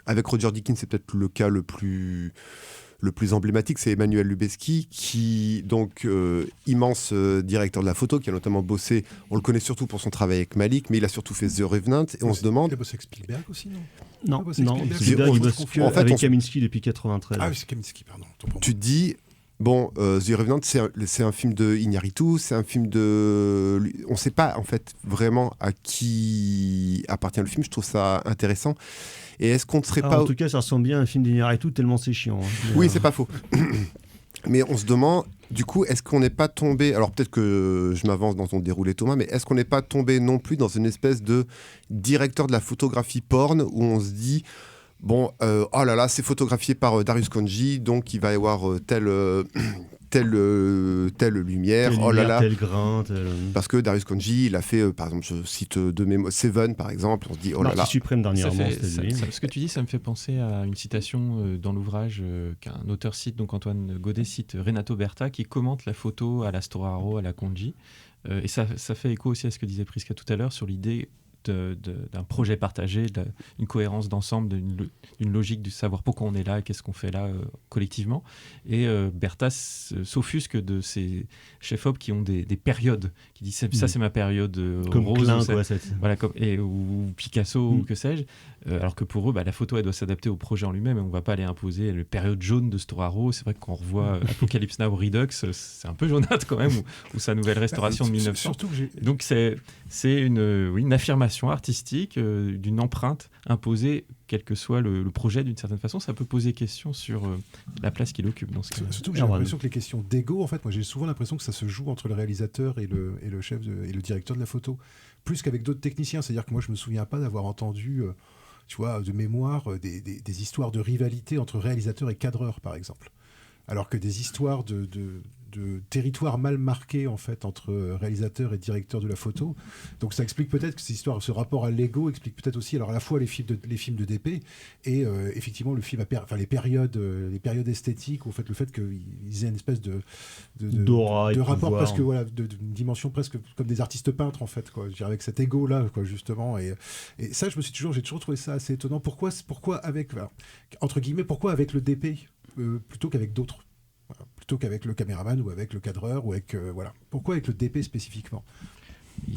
S9: Avec Roger Deakins, c'est peut-être le cas le plus emblématique, c'est Emmanuel Lubezki, qui, donc, immense directeur de la photo, qui a notamment bossé, on le connaît surtout pour son travail avec Malik, mais il a surtout fait The Revenant, et on se demande...
S6: Il a bossé avec Spielberg aussi, non?
S5: Non, Spielberg, il bosse avec Kaminski depuis 93.
S6: Ah oui, c'est Kaminski, pardon.
S9: Tu te dis... Bon, The Revenant, c'est un film de Iñárritu, c'est un film de... On ne sait pas, en fait, vraiment à qui appartient le film. Je trouve ça intéressant. Et est-ce qu'on ne serait pas...
S5: En tout cas, ça ressemble bien à un film d'Iñárritu, tellement c'est chiant. Hein.
S9: Oui, c'est pas faux. Mais on se demande, du coup, est-ce qu'on n'est pas tombé... Alors, peut-être que je m'avance dans ton déroulé, Thomas, mais est-ce qu'on n'est pas tombé non plus dans une espèce de directeur de la photographie porn, où on se dit... Bon, oh là là, c'est photographié par Darius Khondji, donc il va y avoir telle lumière, oh là là,
S5: tel grain,
S9: parce que Darius Khondji, il a fait, par exemple, je cite de mémoire, Seven, par exemple, on se dit, oh là là.
S5: Marty Suprême dernièrement,
S7: ce que tu dis, ça me fait penser à une citation dans l'ouvrage qu'un auteur cite, donc Antoine Godet cite Renato Berta, qui commente la photo à la Storaro, à la Khondji, et ça fait écho aussi à ce que disait Prisca tout à l'heure sur l'idée d'un projet partagé, d'une cohérence d'ensemble, d'une logique de savoir pourquoi on est là et qu'est-ce qu'on fait là collectivement. Et Berta s'offusque de ces chefs-op qui ont des périodes, qui disent ça c'est ma période
S5: comme
S7: rose,
S5: Klein,
S7: voilà, ou Picasso ou que sais-je, alors que pour eux la photo elle doit s'adapter au projet en lui-même et on ne va pas aller imposer la période jaune de Storaro. C'est vrai que quand on revoit Apocalypse Now Redux, c'est un peu jaunâtre quand même, ou sa nouvelle restauration de 1900. Donc c'est une affirmation artistique d'une empreinte imposée, quel que soit le projet d'une certaine façon. Ça peut poser question sur la place qu'il occupe dans ce cas.
S6: Surtout que j'ai l'impression que les questions d'ego, en fait, moi j'ai souvent l'impression que ça se joue entre le réalisateur et le chef et le directeur de la photo, plus qu'avec d'autres techniciens. C'est-à-dire que moi je me souviens pas d'avoir entendu tu vois, de mémoire des histoires de rivalité entre réalisateurs et cadreurs, par exemple. Alors que des histoires de territoires mal marqués en fait entre réalisateurs et directeurs de la photo. Donc ça explique peut-être que ce rapport à l'ego explique peut-être aussi alors à la fois les films de DP et effectivement le film les périodes esthétiques, ou en fait le fait qu'ils aient une espèce de rapport presque d'une dimension presque comme des artistes peintres en fait, quoi, je dirais, avec cet ego là, quoi, justement, et ça j'ai toujours trouvé ça assez étonnant. Pourquoi avec entre guillemets pourquoi avec le DP plutôt qu'avec d'autres? Plutôt qu'avec le caméraman ou avec le cadreur ou avec voilà. Pourquoi avec le DP spécifiquement?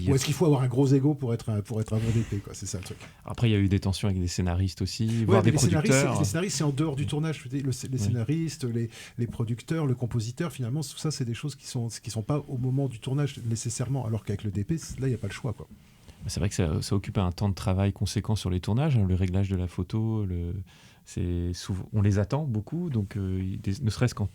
S6: Ou est-ce qu'il faut avoir un gros ego pour être un bon DP, quoi? C'est ça le truc.
S7: Après, il y a eu des tensions avec des scénaristes aussi, voire des producteurs.
S6: Les scénaristes, c'est en dehors du tournage. Les scénaristes, les producteurs, le compositeur, finalement, tout ça, c'est des choses qui sont pas au moment du tournage nécessairement. Alors qu'avec le DP, là, il n'y a pas le choix, quoi.
S7: C'est vrai que ça occupe un temps de travail conséquent sur les tournages, hein, le réglage de la photo. On les attend beaucoup, donc ne serait-ce qu'en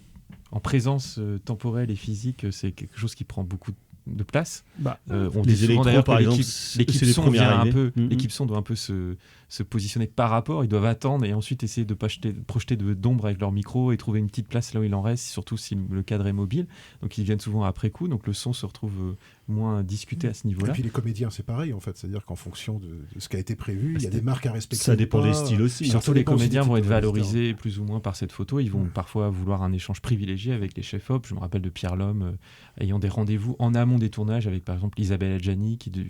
S7: présence temporelle et physique, c'est quelque chose qui prend beaucoup de place. On dit souvent d'ailleurs que l'équipe son doit un peu se positionner par rapport. Ils doivent attendre et ensuite essayer de projeter d'ombre avec leur micro et trouver une petite place là où il en reste, surtout si le cadre est mobile. Donc ils viennent souvent après coup, donc le son se retrouve moins discuté à ce niveau-là.
S6: Et puis les comédiens, c'est pareil en fait, c'est-à-dire qu'en fonction de ce qui a été prévu, il y a des marques à respecter.
S5: Ça dépend des styles aussi.
S7: Surtout les comédiens vont être valorisés plus ou moins par cette photo. Ils vont parfois vouloir un échange privilégié avec les chefs-op. Je me rappelle de Pierre Lhomme ayant des rendez-vous en amont des tournages avec par exemple Isabelle Adjani qui lui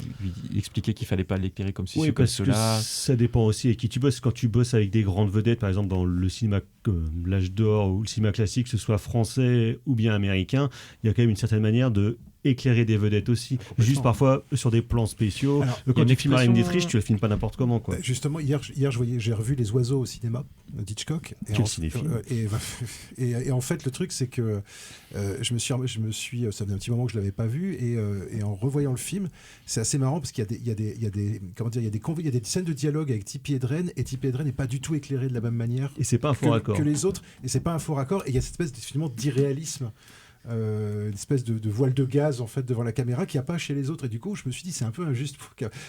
S7: expliquait qu'il fallait pas l'éclairer comme ceci ou comme cela.
S5: Ça dépend aussi avec qui tu bosses. Quand tu bosses avec des grandes vedettes, par exemple dans le cinéma l'âge d'or ou le cinéma classique, que ce soit français ou bien américain, il y a quand même une certaine manière de éclairer des vedettes aussi. Juste parfois sur des plans spéciaux.
S6: Alors,
S5: quand tu filmes Marlène Dietrich, tu la filmes pas n'importe comment, quoi.
S6: Justement, hier j'ai revu Les Oiseaux au cinéma d'Hitchcock.
S5: Quel cinéphile.
S6: Et en fait, le truc, c'est que je me suis, ça faisait un petit moment que je l'avais pas vu, et en revoyant le film, c'est assez marrant parce qu'il y a des scènes de dialogue avec Tippi Hedren, et Tippi Hedren n'est pas du tout éclairé de la même manière.
S5: Et c'est pas un faux raccord
S6: que les autres, et c'est pas un faux raccord, et il y a cette espèce finalement d'irréalisme. Une espèce de voile de gaz en fait devant la caméra qu'il n'y a pas chez les autres, et du coup je me suis dit c'est un peu injuste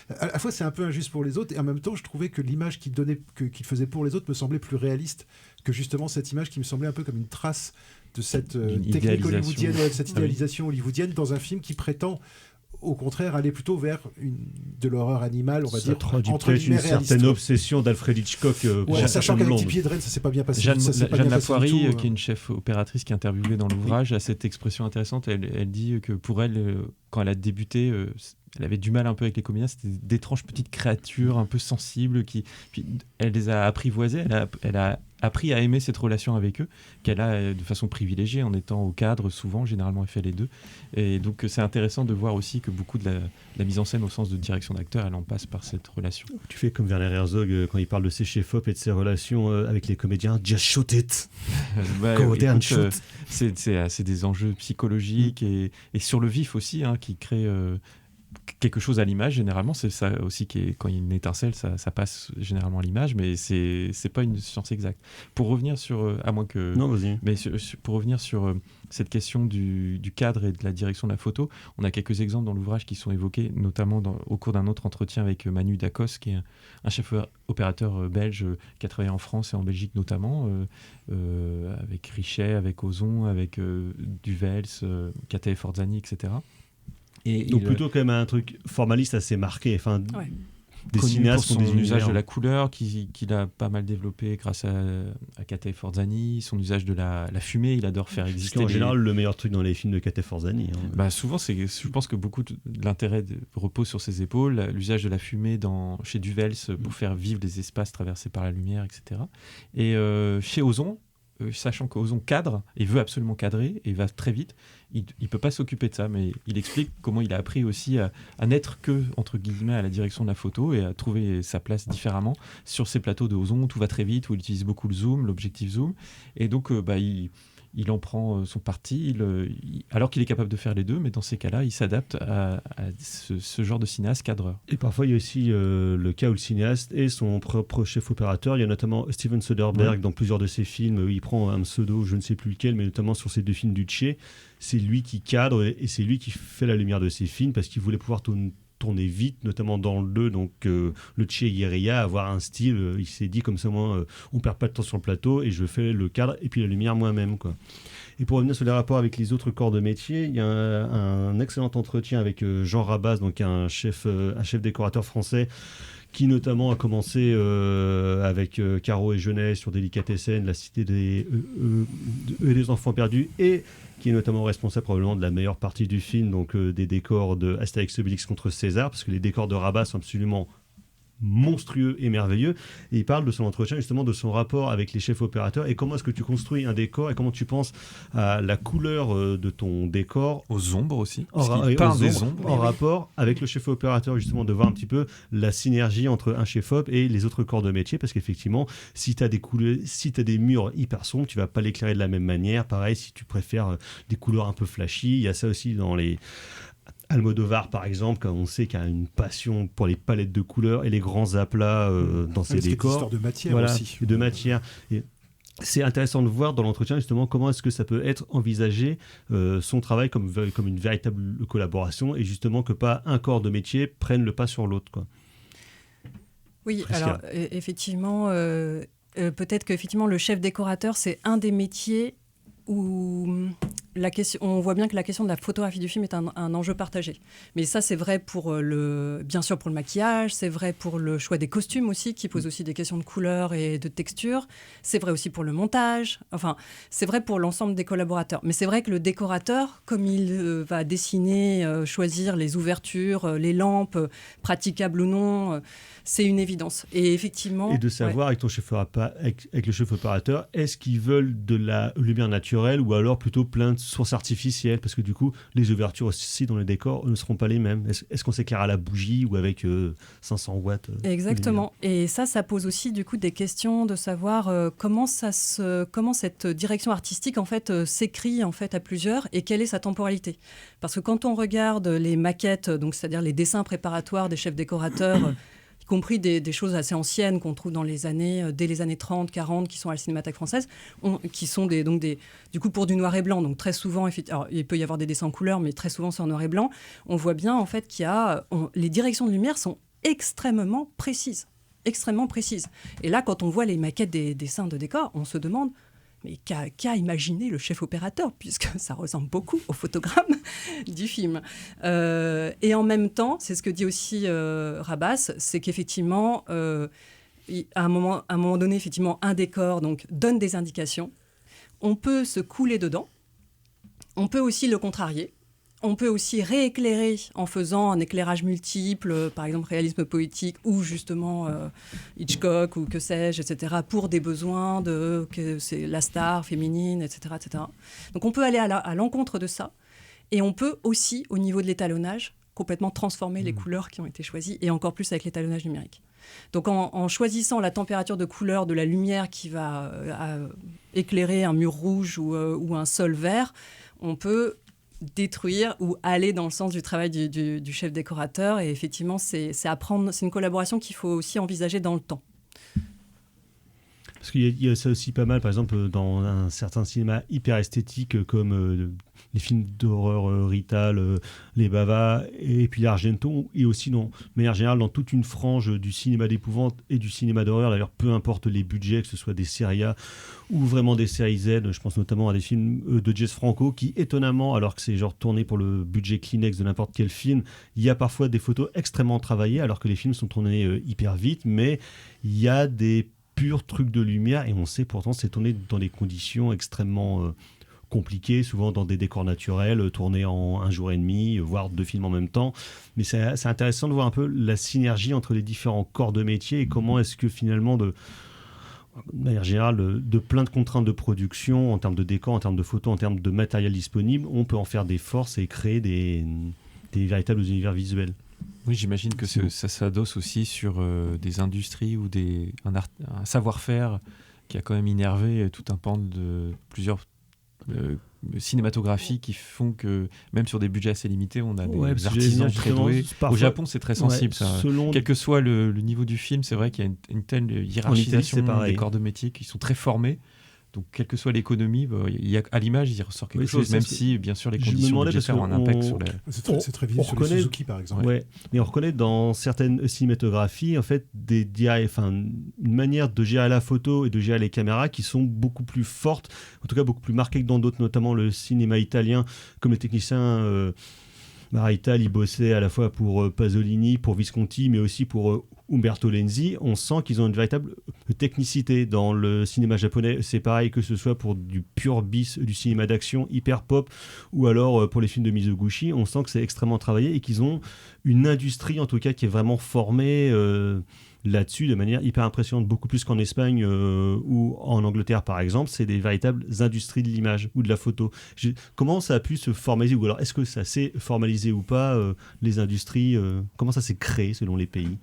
S6: à la fois c'est un peu injuste pour les autres, et en même temps je trouvais que l'image qu'il faisait pour les autres me semblait plus réaliste que justement cette image qui me semblait un peu comme une trace de cette technique hollywoodienne, de cette idéalisation hollywoodienne dans un film qui prétend au contraire aller plutôt vers de l'horreur animale, on va dire, entre
S5: une certaine obsession d'Alfred Hitchcock.
S6: Sachant qu'avec Tippi Hedren, ça s'est pas bien passé.
S7: Jeanne Lapoirie, qui est une chef opératrice qui est interviewée dans l'ouvrage, a cette expression intéressante. Elle dit que pour elle, quand elle a débuté, elle avait du mal un peu avec les comédiens. C'était d'étranges petites créatures un peu sensibles. Puis elle les a apprivoisées. Elle a appris à aimer cette relation avec eux, qu'elle a de façon privilégiée en étant au cadre souvent. Généralement, elle fait les deux. Et donc, c'est intéressant de voir aussi que beaucoup de la mise en scène au sens de direction d'acteur, elle en passe par cette relation. Tu fais comme Werner Herzog quand il parle de ses chefs-op et de ses relations avec les comédiens. Just shoot it. Go there and shoot. C'est des enjeux psychologiques et sur le vif aussi, qui créent quelque chose à l'image. Généralement, c'est ça aussi quand il y a une étincelle, ça passe généralement à l'image, mais c'est pas une science exacte. Pour revenir sur, à moins que, non, vas-y. Mais pour revenir sur cette question du cadre et de la direction de la photo, on a quelques exemples dans l'ouvrage qui sont évoqués, notamment au cours d'un autre entretien avec Manu Dacos, qui est un chef opérateur belge qui a travaillé en France et en Belgique notamment, avec Richet, avec Ozon, avec Duvels, Kata Forzani, etc. Et donc plutôt quand même un truc formaliste assez marqué, des cinéastes pour son usage de la couleur qu'il a pas mal développé grâce à Kata Forzani, son usage de la fumée, il adore faire exister. En général, le meilleur truc dans les films de Kata Forzani. Souvent, je pense que beaucoup de l'intérêt repose sur ses épaules, l'usage de la fumée chez Duvels pour faire vivre des espaces traversés par la lumière, etc. Et chez Ozon, sachant qu'Ozon cadre et veut absolument cadrer et va très vite, il ne peut pas s'occuper de ça, mais il explique comment il a appris aussi à n'être que, entre guillemets, à la direction de la photo et à trouver sa place différemment sur ces plateaux de Ozon, tout va très vite, où il utilise beaucoup le zoom, l'objectif zoom, et donc il en prend son parti, alors qu'il est capable de faire les deux, mais dans ces cas-là, il s'adapte à ce genre de cinéaste cadreur. Et parfois, il y a aussi le cas où le cinéaste est son propre chef opérateur. Il y a notamment Steven Soderbergh dans plusieurs de ses films où il prend un pseudo, je ne sais plus lequel, mais notamment sur ces deux films du Tché. C'est lui qui cadre et c'est lui qui fait la lumière de ses films parce qu'il voulait pouvoir tourner vite, notamment dans le 2, donc le Tché Guérilla, avoir un style, il s'est dit comme ça, moi, on perd pas de temps sur le plateau et je fais le cadre et puis la lumière moi-même, quoi. Et pour revenir sur les rapports avec les autres corps de métier, il y a un excellent entretien avec Jean Rabas, donc un chef décorateur français qui notamment a commencé avec Caro et Jeunet sur Délicatessen, La Cité des Enfants Perdus, et qui est notamment responsable probablement de la meilleure partie du film, donc des décors de Astérix Obélix contre César, parce que les décors de Rabas sont absolument monstrueux et merveilleux. Et il parle de son entretien, justement, de son rapport avec les chefs opérateurs et comment est-ce que tu construis un décor et comment tu penses à la couleur de ton décor. Aux ombres aussi. En rapport avec le chef opérateur, justement, de voir un petit peu la synergie entre un chef op et les autres corps de métier, parce qu'effectivement, si tu as des murs hyper sombres, tu vas pas l'éclairer de la même manière. Pareil, si tu préfères des couleurs un peu flashy, il y a ça aussi dans les Almodovar, par exemple, quand on sait qu'il y a une passion pour les palettes de couleurs et les grands aplats dans ses décors. C'est une histoire de matière aussi. De matière. Et c'est intéressant de voir dans l'entretien justement comment est-ce que ça peut être envisagé son travail comme une véritable collaboration et justement que pas un corps de métier prenne le pas sur l'autre, quoi.
S11: Oui, alors effectivement, peut-être qu'effectivement le chef décorateur, c'est un des métiers où on voit bien que la question de la photographie du film est un enjeu partagé. Mais ça, c'est vrai bien sûr pour le maquillage, c'est vrai pour le choix des costumes aussi, qui pose aussi des questions de couleur et de texture. C'est vrai aussi pour le montage. Enfin, c'est vrai pour l'ensemble des collaborateurs. Mais c'est vrai que le décorateur, comme il va dessiner, choisir les ouvertures, les lampes, praticables ou non, c'est une évidence. Et effectivement... Et de savoir avec le chef opérateur, est-ce qu'ils veulent de la lumière naturelle ou alors plutôt plein de
S5: source artificielle, parce que du coup, les ouvertures aussi dans les décors ne seront pas les mêmes. Est-ce qu'on s'éclaire à la bougie ou avec 500 watts
S11: Exactement. Et ça pose aussi du coup des questions de savoir comment cette direction artistique en fait s'écrit en fait à plusieurs et quelle est sa temporalité. Parce que quand on regarde les maquettes, donc c'est-à-dire les dessins préparatoires des chefs décorateurs, y compris des choses assez anciennes qu'on trouve dès les années 30, 40, qui sont à la Cinémathèque française, qui sont du coup pour du noir et blanc. Donc très souvent, alors, il peut y avoir des dessins en couleur, mais très souvent c'est en noir et blanc. On voit bien en fait les directions de lumière sont extrêmement précises. Et là, quand on voit les maquettes des dessins de décor, on se demande mais qu'a imaginé le chef opérateur, puisque ça ressemble beaucoup au photogramme du film. Et en même temps, c'est ce que dit aussi Rabas, c'est qu'effectivement, à un moment donné, effectivement, un décor donc, donne des indications. On peut se couler dedans. On peut aussi le contrarier. On peut aussi rééclairer en faisant un éclairage multiple, par exemple réalisme poétique ou justement Hitchcock ou que sais-je, etc., pour des besoins que c'est la star féminine, etc., etc. Donc on peut aller à l'encontre de ça et on peut aussi, au niveau de l'étalonnage, complètement transformer les couleurs qui ont été choisies et encore plus avec l'étalonnage numérique. Donc en choisissant la température de couleur de la lumière qui va éclairer un mur rouge ou un sol vert, on peut détruire ou aller dans le sens du travail du chef décorateur. Et effectivement, c'est une collaboration qu'il faut aussi envisager dans le temps.
S5: Parce qu'il y a ça aussi pas mal, par exemple, dans un certain cinéma hyper esthétique comme les films d'horreur Rital, les Bava et puis l'Argento, et aussi, de manière générale, dans toute une frange du cinéma d'épouvante et du cinéma d'horreur, d'ailleurs, peu importe les budgets, que ce soit des séries A ou vraiment des séries Z, je pense notamment à des films de Jess Franco, qui étonnamment, alors que c'est genre tourné pour le budget Kleenex de n'importe quel film, il y a parfois des photos extrêmement travaillées, alors que les films sont tournés hyper vite, mais il y a des pur truc de lumière et on sait pourtant c'est tourné dans des conditions extrêmement compliquées, souvent dans des décors naturels, tournés en un jour et demi, voire 2 films en même temps. Mais c'est intéressant de voir un peu la synergie entre les différents corps de métier et comment est-ce que finalement, de manière générale, de plein de contraintes de production, en termes de décors, en termes de photos, en termes de matériel disponible, on peut en faire des forces et créer des véritables univers visuels.
S7: Oui, j'imagine que ça s'adosse aussi sur des industries ou un savoir-faire qui a quand même innervé tout un pan de plusieurs cinématographies qui font que même sur des budgets assez limités, on a des artisans très doués. Au Japon, c'est très sensible. Quel que soit le niveau du film, c'est vrai qu'il y a une telle hiérarchisation des corps de métier qui sont très formés. Donc, quelle que soit l'économie, à l'image, il ressort quelque chose, même si, bien sûr, les conditions budgétaires ont un impact sur les...
S6: C'est très visible sur les Suzuki, par exemple.
S5: Ouais, mais on reconnaît dans certaines cinématographies, en fait, une manière de gérer la photo et de gérer les caméras qui sont beaucoup plus fortes, en tout cas beaucoup plus marquées que dans d'autres, notamment le cinéma italien, comme les techniciens... Marital, il bossait à la fois pour Pasolini, pour Visconti, mais aussi pour Umberto Lenzi. On sent qu'ils ont une véritable technicité. Dans le cinéma japonais, c'est pareil, que ce soit pour du pur bis, du cinéma d'action hyper pop, ou alors pour les films de Mizoguchi. On sent que c'est extrêmement travaillé et qu'ils ont une industrie, en tout cas, qui est vraiment formée là-dessus de manière hyper impressionnante, beaucoup plus qu'en Espagne ou en Angleterre par exemple. C'est des véritables industries de l'image ou de la photo. Comment ça a pu se formaliser, ou alors est-ce que ça s'est formalisé ou pas, les industries, comment ça s'est créé selon les pays?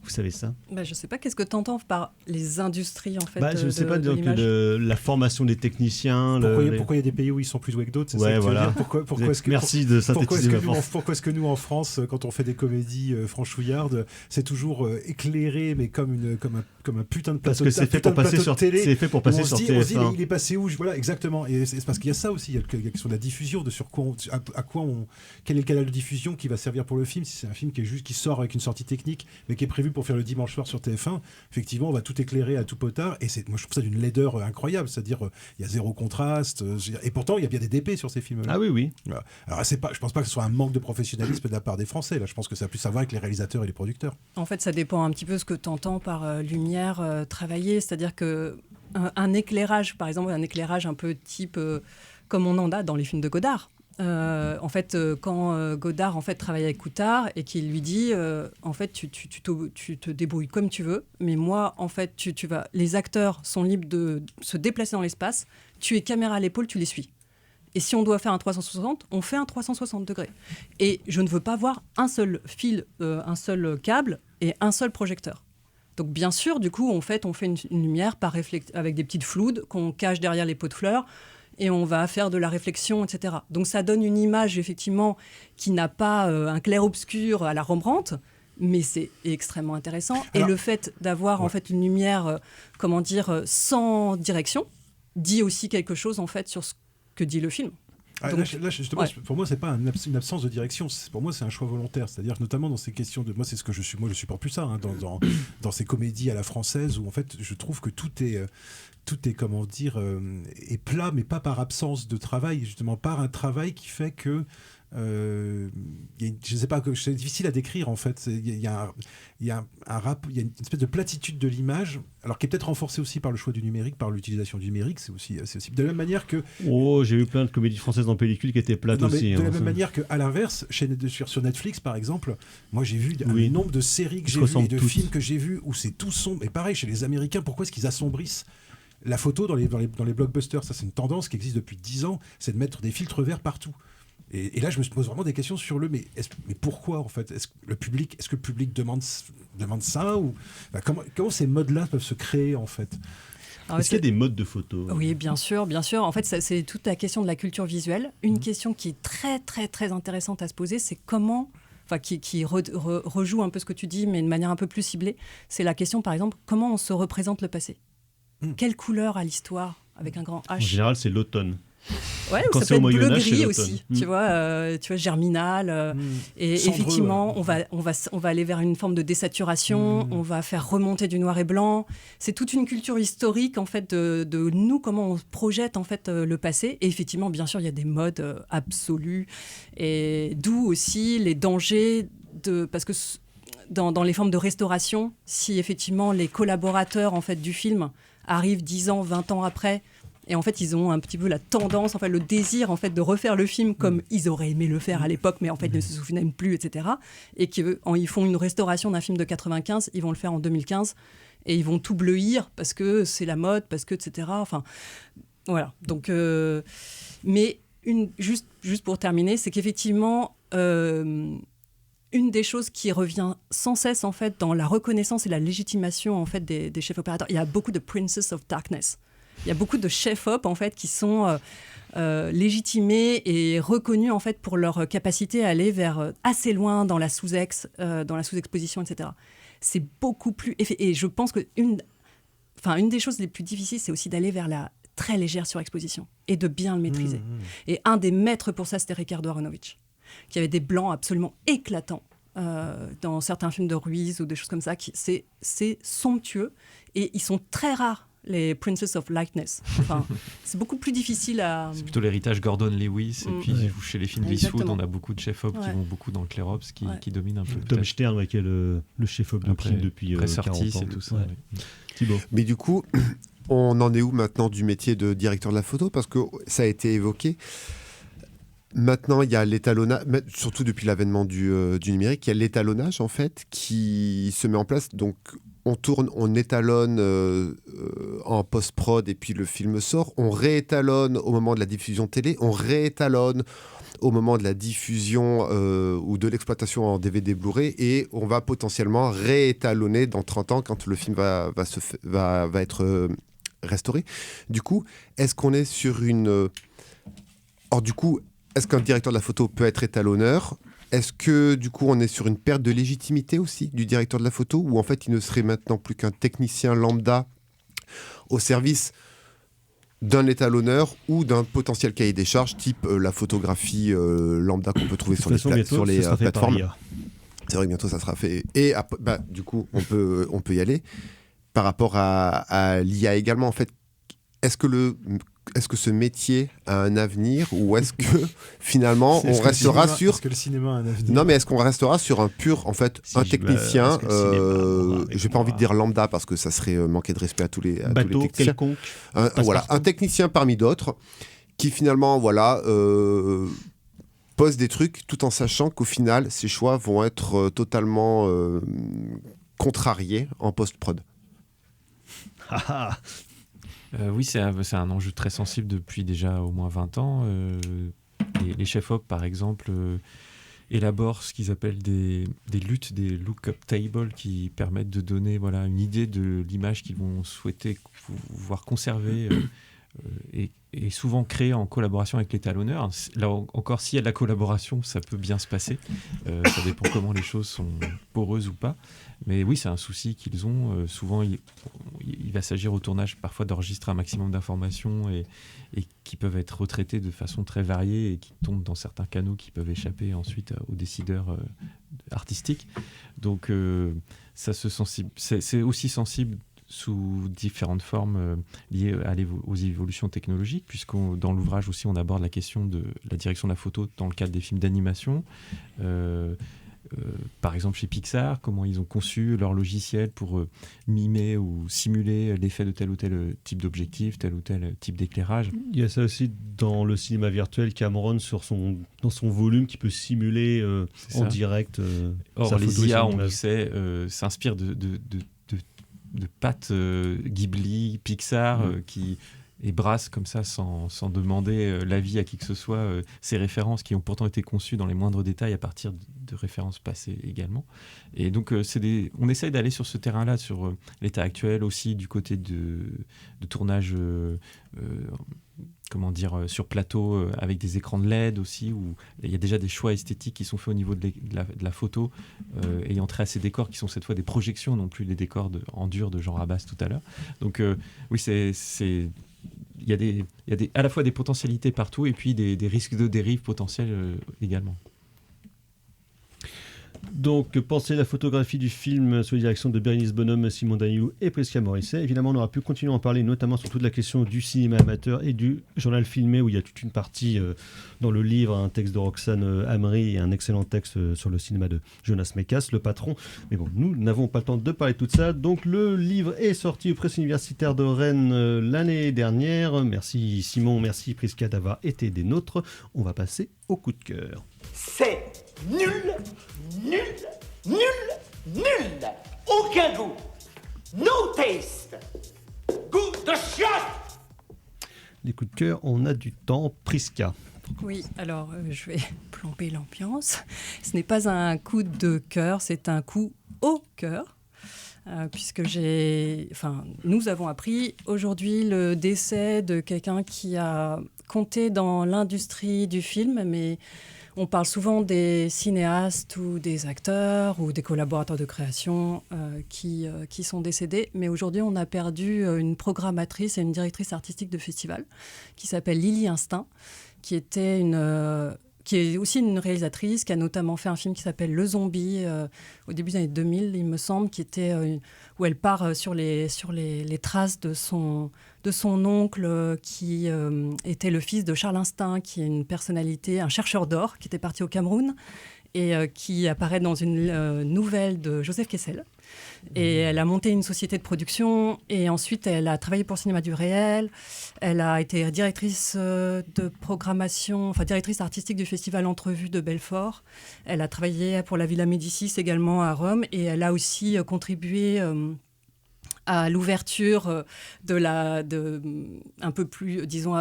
S5: Vous savez ça?
S11: Je ne sais pas, qu'est-ce que tu entends par les industries en fait,
S5: je ne sais pas, donc la formation des techniciens.
S6: Pourquoi il y a des pays où ils sont plus doués que d'autres? Pourquoi est-ce que,
S5: merci de synthétiser
S6: pourquoi est-ce que nous en France, quand on fait des comédies franchouillardes, c'est toujours éclairé, mais comme un putain de plateau,
S5: parce que c'est fait pour passer sur télé. C'est fait pour passer sur TF1.
S6: On se dit, il est passé où? Voilà, exactement. Et c'est parce qu'il y a ça aussi, il y a la question de la diffusion, de quel est le canal de diffusion qui va servir pour le film. Si c'est un film qui sort avec une sortie technique, mais qui est prévu pour faire le dimanche soir sur TF1, effectivement, on va tout éclairer à tout potard. Et moi, je trouve ça d'une laideur incroyable. C'est-à-dire, il y a zéro contraste. Et pourtant, il y a bien des DP sur ces films-là.
S5: Ah oui.
S6: Voilà. Alors, je pense pas que ce soit un manque de professionnalisme de la part des Français. Là, je pense que ça a plus à voir avec les réalisateurs et les producteurs.
S11: En fait, ça dépend un petit peu ce que tu entends par lumière travaillée. C'est-à-dire que un éclairage, par exemple, un éclairage un peu type comme on en a dans les films de Godard. En fait, quand Godard en fait travaille avec Coutard et qu'il lui dit en fait tu te débrouilles comme tu veux, mais moi en fait les acteurs sont libres de se déplacer dans l'espace, tu es caméra à l'épaule, tu les suis. Et si on doit faire un 360, on fait un 360 degrés. Et je ne veux pas voir un seul fil, un seul câble et un seul projecteur. Donc bien sûr, du coup, on fait une lumière avec des petites floudes qu'on cache derrière les pots de fleurs et on va faire de la réflexion, etc. Donc ça donne une image, effectivement, qui n'a pas un clair-obscur à la Rembrandt, mais c'est extrêmement intéressant. Alors, et le fait d'avoir en fait une lumière, sans direction, dit aussi quelque chose en fait sur ce que dit le film.
S6: Donc, là, justement, pour moi, c'est pas une absence de direction. Pour moi, c'est un choix volontaire. C'est-à-dire que notamment dans ces questions de, moi, c'est ce que je suis. Moi, je supporte plus ça. Dans ces comédies à la française où en fait, je trouve que tout est est plat, mais pas par absence de travail, justement par un travail qui fait que je sais pas, c'est difficile à décrire en fait. Il y a une espèce de platitude de l'image, alors qui est peut-être renforcée aussi par le choix du numérique, par l'utilisation du numérique. C'est aussi de la même manière que.
S5: Oh, j'ai vu plein de comédies françaises en pellicule qui étaient plates aussi.
S6: De la même manière que, à l'inverse, sur Netflix par exemple, moi j'ai vu un nombre de séries que j'ai vues et de films que j'ai vus où c'est tout sombre. Et pareil chez les Américains, pourquoi est-ce qu'ils assombrissent la photo dans les blockbusters? Ça, c'est une tendance qui existe depuis 10 ans, c'est de mettre des filtres verts partout. Et là, je me pose vraiment des questions sur mais pourquoi, en fait? Est-ce que le public demande ça ou, comment ces modes-là peuvent se créer, en fait?
S5: Est-ce qu'il y a des modes de photo?
S11: Oui, bien sûr. En fait, c'est toute la question de la culture visuelle. Une question qui est très, très, très intéressante à se poser, c'est comment... qui rejoue un peu ce que tu dis, mais de manière un peu plus ciblée. C'est la question, par exemple, comment on se représente le passé? Quelle couleur a l'histoire avec un grand H?
S5: En général, c'est l'automne.
S11: Ouais, ou ça peut être bleu-gris aussi, tu vois, germinal. Et
S6: Cendreux,
S11: effectivement, on va aller vers une forme de désaturation, on va faire remonter du noir et blanc. C'est toute une culture historique, en fait, de nous, comment on projette, en fait, le passé. Et effectivement, bien sûr, il y a des modes absolus. Et d'où aussi les dangers parce que dans les formes de restauration, si effectivement les collaborateurs, en fait, du film arrivent 10 ans, 20 ans après, et en fait, ils ont un petit peu la tendance, en fait, le désir, en fait, de refaire le film comme ils auraient aimé le faire à l'époque, mais en fait, ils ne se souvenaient même plus, etc. Et ils font une restauration d'un film de 95, ils vont le faire en 2015, et ils vont tout bleuir parce que c'est la mode, parce que, etc. Enfin, voilà. Donc, mais juste pour terminer, c'est qu'effectivement, une des choses qui revient sans cesse, en fait, dans la reconnaissance et la légitimation, en fait, des chefs opérateurs, il y a beaucoup de Princess of Darkness. Il y a beaucoup de chefs-op, en fait, qui sont légitimés et reconnus, en fait, pour leur capacité à aller vers assez loin dans la sous-exposition, etc. C'est beaucoup plus... Et je pense qu'une des choses les plus difficiles, c'est aussi d'aller vers la très légère surexposition et de bien le maîtriser. Et un des maîtres pour ça, c'était Ricardo Aronowitz, qui avait des blancs absolument éclatants dans certains films de Ruiz ou des choses comme ça. C'est somptueux et ils sont très rares, les Princess of Lightness. Enfin, c'est beaucoup plus difficile à...
S7: C'est plutôt l'héritage Gordon Lewis. Et puis chez les films d'Eastwood, on a beaucoup de chefs-op qui vont beaucoup dans le clair-ops, qui dominent un peu.
S5: Tom Stern, qui est le chef-op de Clint depuis 40 ans.
S7: Et tout ça.
S5: Thibaut.
S9: Mais du coup, on en est où maintenant du métier de directeur de la photo? Parce que ça a été évoqué. Maintenant, il y a l'étalonnage, surtout depuis l'avènement du numérique, il y a l'étalonnage en fait qui se met en place. Donc, on étalonne en post-prod et puis le film sort. On réétalonne au moment de la diffusion télé. On réétalonne au moment de la diffusion ou de l'exploitation en DVD Blu-ray et on va potentiellement réétalonner dans 30 ans quand le film va être restauré. Du coup, est-ce qu'on est sur une... Or, du coup, est-ce qu'un directeur de la photo peut être étalonneur? Est-ce que, du coup, on est sur une perte de légitimité aussi du directeur de la photo ou en fait, il ne serait maintenant plus qu'un technicien lambda au service d'un étalonneur ou d'un potentiel cahier des charges type la photographie lambda qu'on peut trouver sur les plateformes. C'est vrai que bientôt, ça sera fait. Et du coup, on peut y aller. Par rapport à l'IA également, en fait, est-ce que ce métier a un avenir ou est-ce que finalement on restera sur...
S6: Est-ce que le cinéma a un avenir?
S9: Non, mais est-ce qu'on restera sur un pur, en fait, un technicien, j'ai pas envie de dire lambda parce que ça serait manquer de respect à tous les techniciens. Un technicien parmi d'autres qui finalement, pose des trucs tout en sachant qu'au final, ses choix vont être totalement contrariés en post-prod.
S7: Oui, c'est un enjeu très sensible depuis déjà au moins 20 ans. Les chefs-op, par exemple, élaborent ce qu'ils appellent des LUT, des look-up tables, qui permettent de donner une idée de l'image qu'ils vont souhaiter voir conserver et souvent créée en collaboration avec l'étalonneur. Là encore, s'il y a de la collaboration, ça peut bien se passer. Ça dépend comment les choses sont poreuses ou pas. Mais oui, c'est un souci qu'ils ont. Souvent, il va s'agir au tournage parfois d'enregistrer un maximum d'informations et qui peuvent être retraitées de façon très variée et qui tombent dans certains canaux qui peuvent échapper ensuite aux décideurs artistiques. Donc, c'est aussi sensible sous différentes formes liées aux évolutions technologiques, dans l'ouvrage aussi on aborde la question de la direction de la photo dans le cadre des films d'animation. Par exemple chez Pixar, comment ils ont conçu leur logiciel pour mimer ou simuler l'effet de tel ou tel type d'objectif, tel ou tel type d'éclairage.
S5: Il y a ça aussi dans le cinéma virtuel, Cameron dans son volume qui peut simuler en direct.
S7: Or les IA, on le sait, s'inspirent de pattes Ghibli, Pixar, qui brassent comme ça sans demander l'avis à qui que ce soit ces références qui ont pourtant été conçues dans les moindres détails à partir de références passées également. Et donc on essaye d'aller sur ce terrain-là, sur l'état actuel aussi du côté de tournage sur plateau avec des écrans de LED aussi, où il y a déjà des choix esthétiques qui sont faits au niveau de la photo, ayant trait à ces décors qui sont cette fois des projections, non plus les décors en dur de Jean Rabas tout à l'heure. Donc oui, il y a à la fois des potentialités partout et puis des risques de dérive potentiels également.
S5: Donc, pensez la photographie du film sous la direction de Bérénice Bonhomme, Simon Danielou et Prisca Morisset. Évidemment, on aura pu continuer à en parler, notamment sur toute la question du cinéma amateur et du journal filmé, où il y a toute une partie dans le livre, un texte de Roxane Amri et un excellent texte sur le cinéma de Jonas Mekas, le patron. Mais bon, nous n'avons pas le temps de parler de tout ça. Donc, le livre est sorti aux presses universitaires de Rennes l'année dernière. Merci Simon, merci Prisca d'avoir été des nôtres. On va passer au coup de cœur.
S12: C'est nul, nul, nul, nul. Aucun goût. No taste. Goût de chiotte.
S5: Les coups de cœur, on a du temps. Prisca.
S11: Oui, alors je vais plomber l'ambiance. Ce n'est pas un coup de cœur, c'est un coup au cœur. Puisque nous avons appris aujourd'hui le décès de quelqu'un qui a compté dans l'industrie du film, mais on parle souvent des cinéastes ou des acteurs ou des collaborateurs de création qui sont décédés. Mais aujourd'hui, on a perdu une programmatrice et une directrice artistique de festival qui s'appelle Lily Instinct, qui est aussi une réalisatrice, qui a notamment fait un film qui s'appelle Le Zombie au début des années 2000, il me semble, où elle part sur les traces de son oncle qui était le fils de Charles Instinct, qui est une personnalité, un chercheur d'or, qui était parti au Cameroun et qui apparaît dans une nouvelle de Joseph Kessel. Et elle a monté une société de production et ensuite elle a travaillé pour le cinéma du réel. Elle a été directrice de programmation, directrice artistique du festival Entrevue de Belfort. Elle a travaillé pour la Villa Médicis également à Rome et elle a aussi contribué à l'ouverture un peu plus, disons,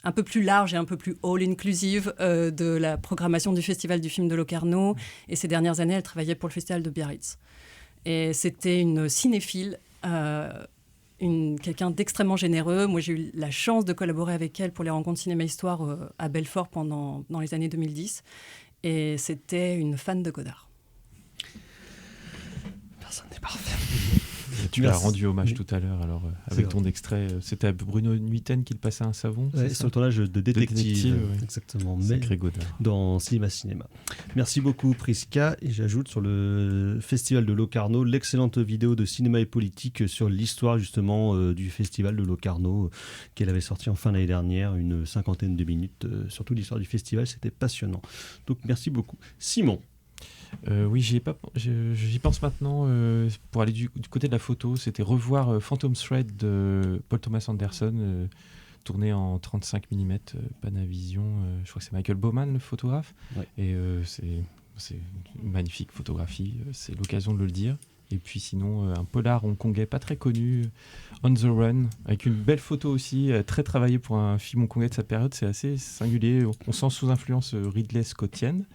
S11: un peu plus large et un peu plus all-inclusive de la programmation du Festival du film de Locarno. Et ces dernières années, elle travaillait pour le Festival de Biarritz. Et c'était une cinéphile, quelqu'un d'extrêmement généreux. Moi, j'ai eu la chance de collaborer avec elle pour les rencontres cinéma-histoire à Belfort dans les années 2010. Et c'était une fan de Godard.
S5: Personne n'est parfait.
S7: Tu l'as rendu hommage tout à l'heure, alors avec ton extrait. C'était à Bruno Nuiten qu'il passait un savon.
S5: Ouais, sur le tournage de détective,
S7: ouais.
S5: Exactement.
S7: Sacré Godard.
S5: Dans Cinéma. Merci beaucoup Prisca. Et j'ajoute sur le festival de Locarno l'excellente vidéo de Cinéma et Politique sur l'histoire justement du festival de Locarno qu'elle avait sorti en fin d'année dernière, une 50aine de minutes sur toute l'histoire du festival. C'était passionnant. Donc merci beaucoup. Simon.
S7: Oui, j'y pense maintenant. Pour aller du côté de la photo, c'était revoir Phantom Thread de Paul Thomas Anderson, tourné en 35 mm Panavision. Je crois que c'est Michael Bowman, le photographe. Ouais. Et c'est une magnifique photographie. C'est l'occasion de le dire. Et puis sinon, un polar hongkongais pas très connu, On the Run, avec une belle photo aussi, très travaillée pour un film hongkongais de sa période. C'est assez singulier. On sent sous influence Ridley Scottienne.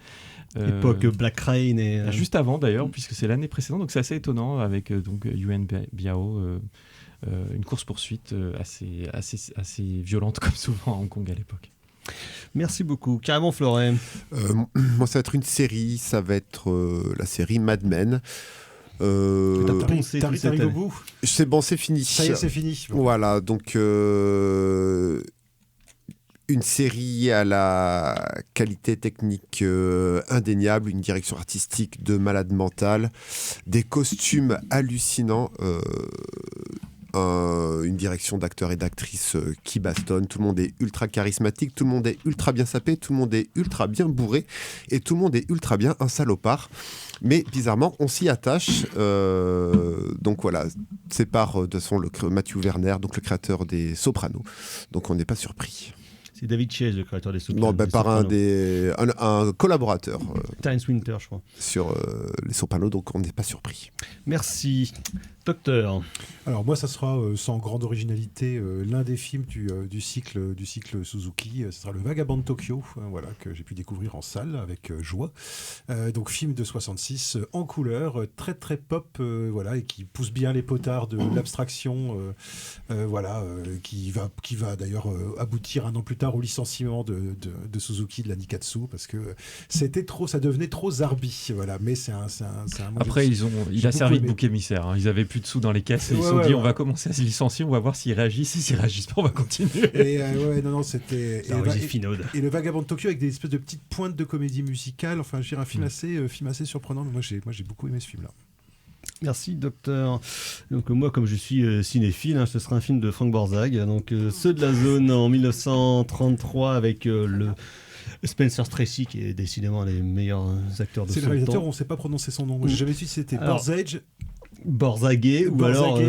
S5: Époque Black Rain et...
S7: Juste avant d'ailleurs, puisque c'est l'année précédente. Donc c'est assez étonnant avec donc Yuen Biao. Une course-poursuite assez violente comme souvent à Hong Kong à l'époque.
S5: Merci beaucoup. Carrément Floret.
S9: Moi, ça va être une série. Ça va être la série Mad Men.
S6: T'arrives au bout.
S9: C'est bon, c'est fini.
S6: Ça y est, c'est fini. Bon.
S9: Voilà, donc une série à la qualité technique indéniable, une direction artistique de malade mental, des costumes hallucinants, une direction d'acteurs et d'actrices qui bastonnent. Tout le monde est ultra charismatique, tout le monde est ultra bien sapé, tout le monde est ultra bien bourré et tout le monde est ultra bien un salopard. Mais bizarrement, on s'y attache. Donc voilà, c'est par de toute façon Matthew Werner, donc le créateur des Sopranos. Donc on n'est pas surpris.
S5: C'est David Chase, le créateur des Sopranos.
S9: Non, par un collaborateur.
S5: Terence Winter, je crois.
S9: Sur les Sopranos, donc on n'est pas surpris.
S5: Merci. Docteur.
S6: Alors moi, ça sera sans grande originalité l'un des films du cycle Suzuki. Ce sera Le Vagabond de Tokyo, voilà, que j'ai pu découvrir en salle avec joie. Donc film de 66 en couleur, très très pop, voilà, et qui pousse bien les potards de l'abstraction, voilà, qui va d'ailleurs aboutir un an plus tard au licenciement de Suzuki, de la Nikatsu, parce que c'était trop, ça devenait trop zarbi, voilà. Mais c'est un
S7: après il a servi de bouc émissaire, hein. Ils avaient plus de sous dans les caisses et ils se sont dit on va commencer à se licencier, on va voir s'ils réagissent, s'ils réagissent pas on va continuer.
S6: Et non c'était et le Vagabond de Tokyo avec des espèces de petites pointes de comédie musicale, enfin je dirais un film assez surprenant, mais moi j'ai beaucoup aimé ce film là.
S5: Merci docteur. Donc moi comme je suis cinéphile, ce sera un film de Frank Borzage, donc Ceux de la zone en 1933 avec le Spencer Tracy qui est décidément un des meilleurs acteurs de son temps.
S6: C'est le réalisateur, on ne sait pas prononcer son nom. J'ai jamais su si c'était Borzage.
S5: Borzage ou alors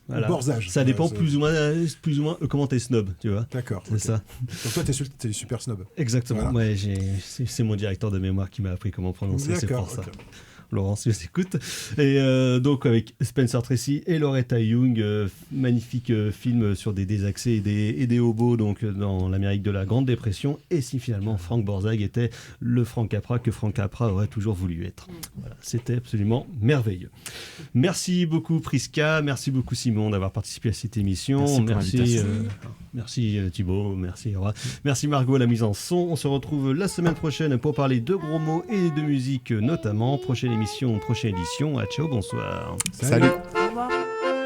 S6: voilà. Borzage.
S5: Ça dépend plus ou moins comment t'es snob, tu vois.
S6: D'accord.
S5: C'est ça.
S6: Donc toi t'es super snob.
S5: Exactement. Voilà. Ouais, c'est mon directeur de mémoire qui m'a appris comment prononcer. C'est pour ça. Laurence, je t'écoute. Et donc avec Spencer Tracy et Loretta Young, magnifique film sur des désaccès et des hobos donc dans l'Amérique de la Grande Dépression. Et si finalement Frank Borzage était le Frank Capra que Frank Capra aurait toujours voulu être. Voilà, c'était absolument merveilleux. Merci beaucoup Prisca, merci beaucoup Simon d'avoir participé à cette émission. Merci Thibaut, merci Roi. Merci Margot à la mise en son. On se retrouve la semaine prochaine pour parler de gros mots et de musique notamment. Prochaine édition. Ciao, bonsoir.
S9: Salut.
S11: Au revoir.